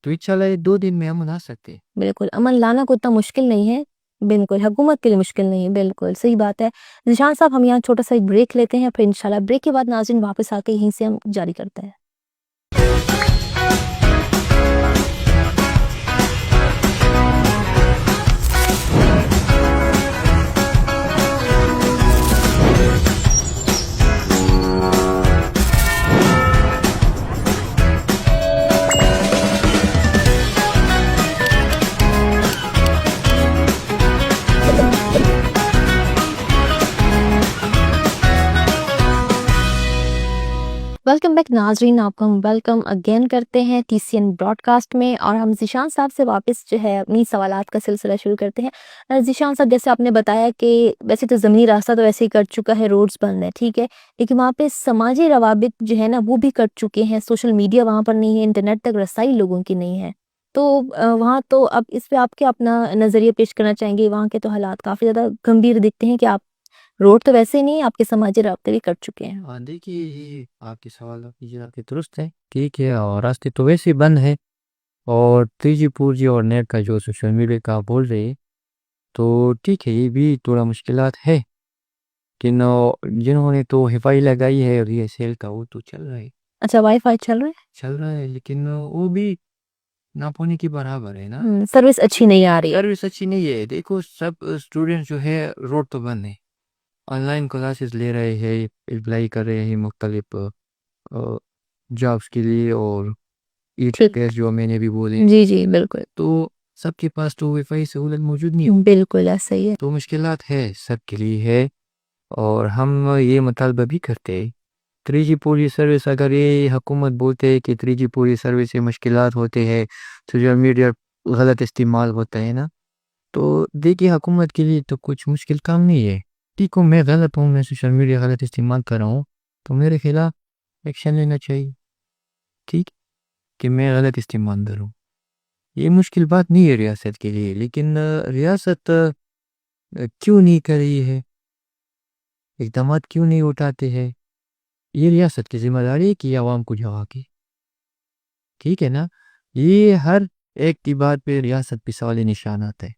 Speaker 2: تو انشاءاللہ 2 دن میں امن آ سکتے.
Speaker 1: بالکل امن لانا کو اتنا مشکل نہیں ہے. بالکل حکومت کے لیے مشکل نہیں ہے. بالکل صحیح بات ہے. ذیشان صاحب ہم یہاں چھوٹا سا ایک بریک لیتے ہیں, پھر انشاءاللہ بریک کے بعد ناظرین واپس آ کے یہیں سے ہم جاری کرتے ہیں. ویلکم بیک ناظرین, آپ کو ہم ویلکم اگین کرتے ہیں T C N broadcast میں, اور ہم ذیشان صاحب سے واپس جو ہے اپنی سوالات کا سلسلہ شروع کرتے ہیں. ذیشان صاحب جیسے آپ نے بتایا کہ ویسے تو زمینی راستہ تو ویسے ہی کٹ چکا ہے, روڈز بند ہیں, ٹھیک ہے, لیکن وہاں پہ سماجی روابط جو ہے نا وہ بھی کٹ چکے ہیں. سوشل میڈیا وہاں پر نہیں ہے, انٹرنیٹ تک رسائی لوگوں کی نہیں ہے. تو وہاں تو اب اس پہ آپ کیا اپنا نظریہ پیش کرنا چاہیں گے؟ وہاں کے تو حالات کافی زیادہ گمبھیر دکھتے ہیں کہ آپ روڈ تو ویسے نہیں, آپ کے سماجی رابطے بھی کٹ چکے ہیں.
Speaker 2: دیکھیے یہ آپ کے سوال کی درست ہے. ٹھیک ہے, اور راستے تو ویسے بند ہیں, اور 3G 4G اور نیٹ کا جو سوشل میڈیا کا بول رہے تو ٹھیک ہے, یہ بھی تھوڑا مشکلات ہے. لیکن جنہوں نے تو حفاظت لگائی ہے اور یہ سیل کا وہ تو چل رہا ہے.
Speaker 1: اچھا وائی فائی چل رہا
Speaker 2: ہے, لیکن وہ بھی نہ پونے کی برابر ہے نا.
Speaker 1: ہے, سروس اچھی نہیں آ رہی ہے.
Speaker 2: سروس اچھی نہیں ہے. دیکھو سب اسٹوڈنٹ جو ہے روڈ تو بند ہے, آن لائن کلاسز لے رہے ہیں, اپلائی کر رہے ہیں مختلف جابس کے لیے, اور جو میں نے بھی بولے.
Speaker 1: جی جی بالکل.
Speaker 2: تو سب کے پاس تو وائی فائی سہولت موجود نہیں ہے.
Speaker 1: بالکل ایسا ہی ہے.
Speaker 2: تو مشکلات ہے, سب کے لیے ہے, اور ہم یہ مطالبہ بھی کرتے ہیں 3G پوری سروس. اگر یہ حکومت بولتے ہیں کہ 3G پوری سروس سے مشکلات ہوتے ہیں, سوشل میڈیا غلط استعمال ہوتا ہے نا, تو دیکھیے حکومت کے لیے تو کچھ مشکل کام نہیں ہے. ٹھیک ہو, میں غلط ہوں, میں سوشل میڈیا غلط استعمال کر رہا ہوں, تو میرے خلاف ایکشن لینا چاہیے، ٹھیک، کہ میں غلط استعمال کروں. یہ مشکل بات نہیں ہے ریاست کے لیے، لیکن ریاست کیوں نہیں کر رہی ہے، اقدامات کیوں نہیں اٹھاتے ہیں؟ یہ ریاست کی ذمہ داری ہے کہ عوام کو جواب کی، ٹھیک ہے نا. یہ ہر ایک کی بات پہ ریاست پہ سوال نشان آتا ہے.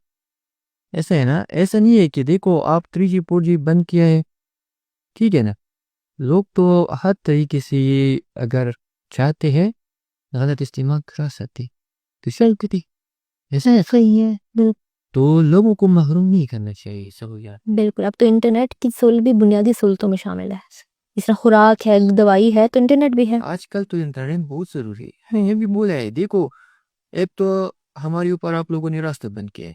Speaker 2: ایسا ہے نا، ایسا نہیں ہے کہ دیکھو آپ 3G 4G بند کیا ہے، ٹھیک ہے نا. لوگ تو ہر طریقے سے یہ اگر چاہتے ہیں غلط استعمال کرا سکتے تو چلتے تھے. ایسا ہے،
Speaker 1: صحیح ہے. بالکل
Speaker 2: تو لوگوں کو محروم نہیں کرنا چاہیے سہولیات.
Speaker 1: بالکل. اب تو انٹرنیٹ کی سہولت بھی بنیادی سہولتوں میں شامل ہے، جس طرح خوراک ہے، دوائی ہے، تو انٹرنیٹ بھی ہے.
Speaker 2: آج کل تو انٹرنیٹ بہت ضروری ہے. میں یہ بھی بولا ہے، دیکھو ایک تو ہمارے اوپر آپ لوگوں نے راستہ بند کیا ہے،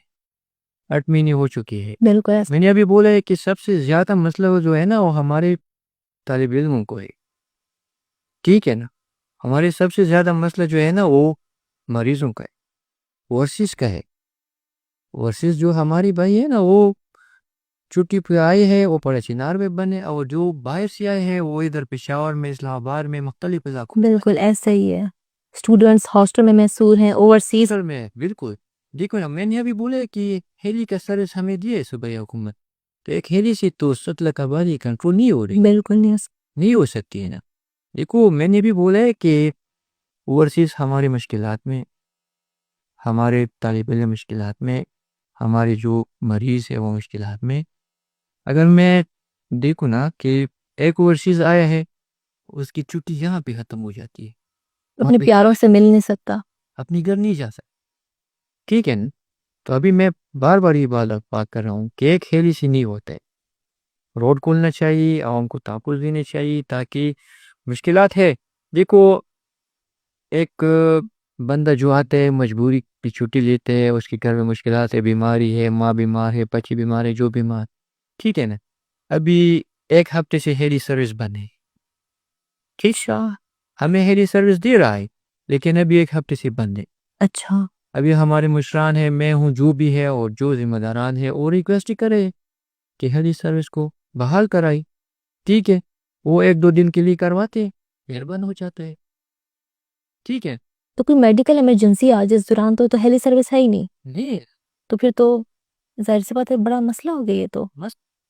Speaker 2: 8 مہینے ہو چکے ہیں.
Speaker 1: بالکل ایسا.
Speaker 2: میں نے ابھی بولا ہے کہ سب سے زیادہ مسئلہ جو ہے نا وہ ہمارے طالب علموں کو ہے، ٹھیک ہے نا. ہمارے سب سے زیادہ مسئلہ جو ہے نا وہ مریضوں کا ہے، ورسز کا ہے. ورسز جو ہماری بھائی ہے نا وہ چھٹی پہ آئے ہیں، وہ پڑے چنار میں بنے، اور جو باہر سے آئے ہیں وہ ادھر پشاور میں، اسلام آباد میں، مختلف علاقوں
Speaker 1: بالکل ایسا ہی ہے. اسٹوڈنٹس ہاسٹل میں محصور ہیں، اوورسیز.
Speaker 2: میں. بالکل دیکھو نا، میں نے ابھی بولا کہ ہیلی کا سروس ہمیں دیے صوبائی حکومت، تو ایک ہیلی سے تو 7 لاکھ آبادی کنٹرول نہیں ہو رہی،
Speaker 1: بالکل
Speaker 2: نہیں ہو سکتی ہے نا. دیکھو میں نے بھی بولا ہے کہ اوورسیز ہماری مشکلات میں، ہمارے طالب علم مشکلات میں، ہمارے جو مریض ہے وہ مشکلات میں. اگر میں دیکھوں نا کہ ایک اوورسیز آیا ہے، اس کی چھٹی یہاں پہ ختم ہو جاتی ہے،
Speaker 1: اپنے پیاروں سے مل نہیں سکتا،
Speaker 2: اپنی گھر نہیں جا سکتا، ٹھیک ہے نا. تو ابھی میں بار بار یہ بات کر رہا ہوں کہ ایک ہیلی سے نہیں ہوتا ہے. روڈ کھولنا چاہیے، عوام کو تحفظ دینے چاہیے تاکہ مشکلات ہے. دیکھو ایک بندہ جو آتا ہے مجبوری کی چھٹی لیتے ہے، اس کے گھر میں مشکلات ہے، بیماری ہے، ماں بیمار ہے، بچی بیمار ہے، جو بیمار، ٹھیک ہے نا. ابھی ایک ہفتے سے ہیلی سروس بند ہے، ٹھیک، ہمیں ہیلی سروس دے رہا ہے لیکن ابھی ایک ہفتے سے بند ہے.
Speaker 1: اچھا.
Speaker 2: ابھی ہمارے مشران ہیں، میں ہوں، جو بھی ہے اور جو ذمہ داران ہے، اور ریکویسٹ کرے کہ ہیلی سروس کو بحال کرائی، ٹھیک ہے. وہ 1-2 دن کے لیے کرواتے پھر بند ہو جاتا ہے، ٹھیک ہے.
Speaker 1: تو کوئی میڈیکل ایمرجنسی آ جس دوران تو ہیلی سروس ہے ہی نہیں،
Speaker 2: نہیں
Speaker 1: تو پھر تو ظاہر سی بات ہے بڑا مسئلہ ہو گیا. یہ تو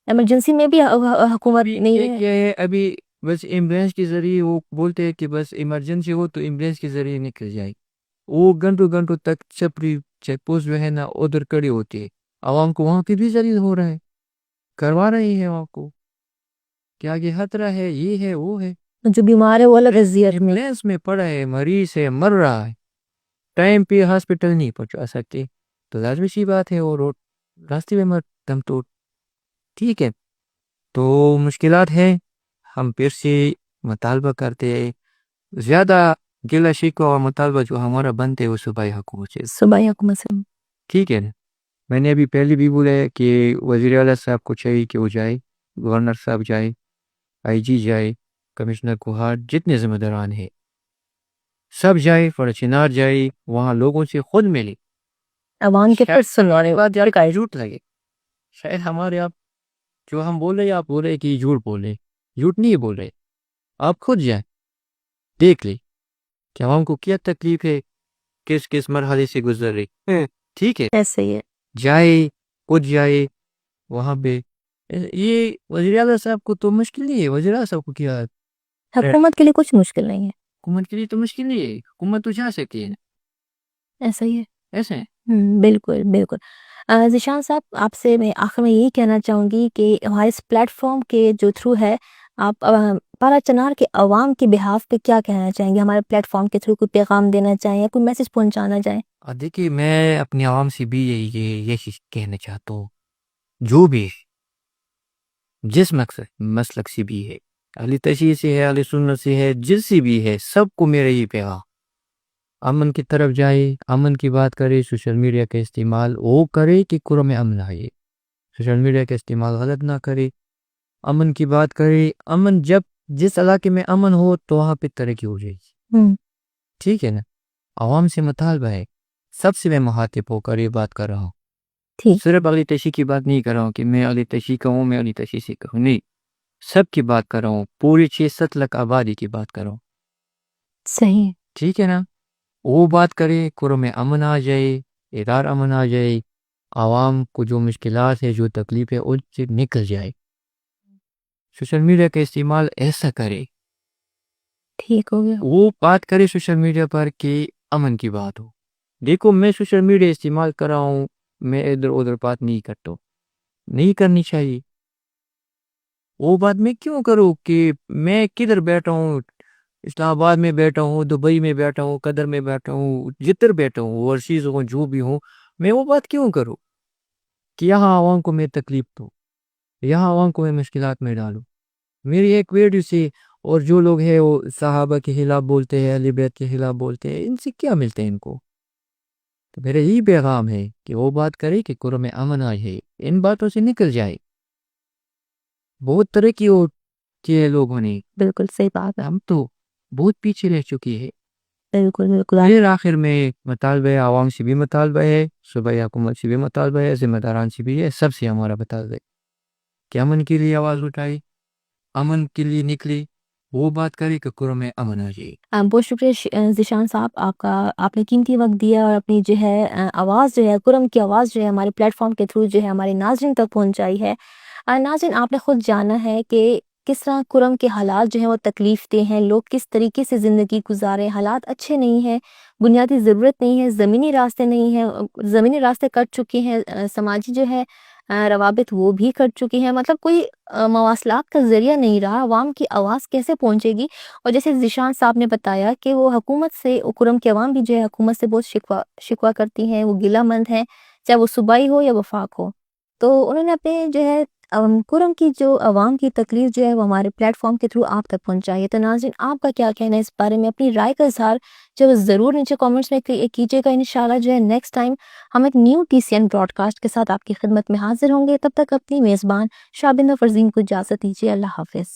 Speaker 1: ایمرجنسی میں بھی حکومت نہیں ہے.
Speaker 2: کیا ہے ابھی بس ایمبولینس کے ذریعے، وہ بولتے ہیں کہ بس ایمرجنسی ہو تو ایمبولینس کے ذریعے نکل جائے. وہ گھنٹوں گھنٹوں تک چپری چیک پوسٹ جو ہے نا ادھر کڑی ہوتی ہے. عوام کو وہاں پہ بھی ذریعہ ہو رہا ہے، کروا رہی ہے عوام کو کہ آگے خطرہ ہے، یہ ہے، وہ ہے.
Speaker 1: جو بیمار ہے وہ الگ اذیت میں.
Speaker 2: ایمبولینس میں پڑا ہے، مریض ہے، مر رہا ہے، ٹائم پہ ہاسپٹل نہیں پہنچا سکتے تو لازمی سی بات ہے وہ روڈ راستے میں مر دم توڑ، ٹھیک ہے. تو مشکلات ہیں. ہم پھر سے مطالبہ کرتے ہیں، زیادہ گلہ شکوہ اور مطالبہ جو ہمارا بنتے ہے وہ صوبائی حکومت سے،
Speaker 1: صوبائی حکومت سے.
Speaker 2: ٹھیک ہے نا. میں نے ابھی پہلے بھی بولا ہے کہ وزیر اعلیٰ صاحب کو چاہیے کہ وہ جائے، گورنر صاحب جائے، آئی جی جائے، کمشنر کوہاٹ، جتنے ذمہ داران ہیں سب جائے، فرچینار جائے، وہاں لوگوں سے خود ملے.
Speaker 1: عوام کے پاس سنوانے
Speaker 2: بات یار کا جھوٹ لگے، شاید ہمارے آپ جو ہم بول رہے، آپ بول رہے کہ یہ جھوٹ بول رہے، جھوٹ نہیں بول رہے. آپ خود جائیں، دیکھ لیں کہ عوام کو کیا تکلیف ہے، کس کس مرحلے سے گزر رہی، ٹھیک ہے.
Speaker 1: ایسے ہی ہے.
Speaker 2: جائے، خود جائے وہاں پہ. یہ وزیر اعلیٰ صاحب کو تو مشکل نہیں ہے، وزیر اعلیٰ صاحب کو کیا،
Speaker 1: حکومت کے لیے کچھ مشکل نہیں ہے.
Speaker 2: حکومت کے لیے تو مشکل نہیں ہے، حکومت تو جا سکتی ہے.
Speaker 1: ایسا ہی ہے.
Speaker 2: ایسے ہیں.
Speaker 1: بالکل بالکل. ذیشان صاحب، آپ سے میں آخر میں یہی کہنا چاہوں گی کہ ہمارے اس پلیٹ فارم کے جو تھرو ہے، آپ پارا چنار کے عوام کے بہاف پہ کیا کہنا چاہیں گے؟ ہمارے پلیٹ فارم کے تھرو کوئی پیغام دینا چاہیں یا کوئی میسج پہنچانا چاہیں؟
Speaker 2: دیکھیے میں اپنی عوام سے بھی یہ چیز کہنا چاہتا ہوں، جو بھی جس مسلک سے بھی ہے، اہل تشیع سے ہے، اہل سنت سے ہے، جس سے بھی ہے، سب کو میرا یہ پیغام، امن کی طرف جائے، امن کی بات کرے. سوشل میڈیا کا استعمال وہ کرے کہ قرآن میں امن آئے، سوشل میڈیا کا استعمال غلط نہ کرے، امن کی بات کرے. امن جب جس علاقے میں امن ہو تو وہاں پہ ترقی ہو جائے گی، ٹھیک ہے نا. عوام سے مطالبہ ہے، سب سے میں مخاطب ہو کر یہ بات کر رہا ہوں، صرف علی تشیع کی بات نہیں کر رہا ہوں کہ میں علی تشیع کا ہوں، میں علی تشیع سے کہوں، نہیں. سب کی بات کر رہا ہوں، پوری 6-7 لاکھ آبادی کی بات کر رہا ہوں،
Speaker 1: صحیح.
Speaker 2: ٹھیک ہے نا؟ وہ بات کرے، کروں میں امن آ جائے، ادار امن آ جائے، عوام کو جو مشکلات ہے، جو تکلیف ہے، ان سے نکل جائے. سوشل میڈیا کا استعمال ایسا کرے،
Speaker 1: ٹھیک ہو گیا.
Speaker 2: وہ بات کرے سوشل میڈیا پر کہ امن کی بات ہو. دیکھو میں سوشل میڈیا استعمال کر رہا ہوں، میں ادھر ادھر بات نہیں کرتا ہوں، نہیں کرنی چاہیے. وہ بات میں کیوں کروں کہ میں کدھر بیٹھا ہوں، اسلام آباد میں بیٹھا ہوں، دبئی میں بیٹھا ہوں، قطر میں بیٹھا ہوں، جدھر بیٹھا ہوں، اوورسیز ہوں، جو بھی ہوں، میں وہ بات کیوں کروں کہ یہاں عوام کو میں تکلیف دوں، یہاں عوام کو میں مشکلات میں ڈالوں. میری ایک ویڈیو سے اور جو لوگ ہیں وہ صحابہ کے خلاف بولتے ہیں، اہل بیت کے خلاف بولتے ہیں، ان سے کیا ملتے ہیں ان کو؟ تو میرا یہی پیغام ہے کہ وہ بات کرے کہ قرآن میں امن آئے ہے، ان باتوں سے نکل جائے. بہت ترقی ہو کی ہے لوگوں نے،
Speaker 1: بالکل صحیح بات ہے.
Speaker 2: ہم تو بہت پیچھے رہ چکی ہے.
Speaker 1: بالکل بالکل.
Speaker 2: پھر آخر میں مطالبہ ہے، عوام سے بھی مطالبہ ہے، صوبائی حکومت سے بھی مطالبہ ہے، ذمہ داران سے بھی ہے، سب سے ہمارا مطالبہ ہے کہ امن کے لیے آواز اٹھائی، امن کے لیے نکلی، وہ بات کرے کہ قرآن میں امن آ جائے.
Speaker 1: بہت شکریہ ذیشان صاحب آپ کا، آپ نے قیمتی وقت دیا اور اپنی جو ہے آواز جو ہے، قرآن کی آواز جو ہے ہمارے پلیٹ فارم کے تھرو جو ہے ہمارے ناظرین تک پہنچائی ہے. ناظرین آپ نے خود جانا ہے کہ کس طرح قرآن کے حالات جو ہیں وہ تکلیف دہ ہیں، لوگ کس طریقے سے زندگی گزارے، حالات اچھے نہیں ہیں، بنیادی ضرورت نہیں ہے، زمینی راستے نہیں ہیں، زمینی راستے کٹ چکے ہیں، سماجی جو ہے روابط وہ بھی کٹ چکے ہیں، مطلب کوئی مواصلات کا ذریعہ نہیں رہا. عوام کی آواز کیسے پہنچے گی؟ اور جیسے ذیشان صاحب نے بتایا کہ وہ حکومت سے، قرم کے عوام بھی جو ہے حکومت سے بہت شکوہ کرتی ہیں، وہ گلہ مند ہیں، چاہے وہ صوبائی ہو یا وفاق ہو. تو انہوں نے اپنے جو ہے قرم کی جو عوام کی تکلیف جو ہے وہ ہمارے پلیٹ فارم کے تھرو آپ تک پہنچائی ہے. تو ناظرین آپ کا کیا کہنا ہے اس بارے میں؟ اپنی رائے کا اظہار جو ہے ضرور نیچے کامنٹس میں کیجیے گا. انشاءاللہ جو ہے نیکسٹ ٹائم ہم ایک نیو TCN براڈ کاسٹ کے ساتھ آپ کی خدمت میں حاضر ہوں گے. تب تک اپنی میزبان شابندہ فرزین کو اجازت دیجیے. اللہ حافظ.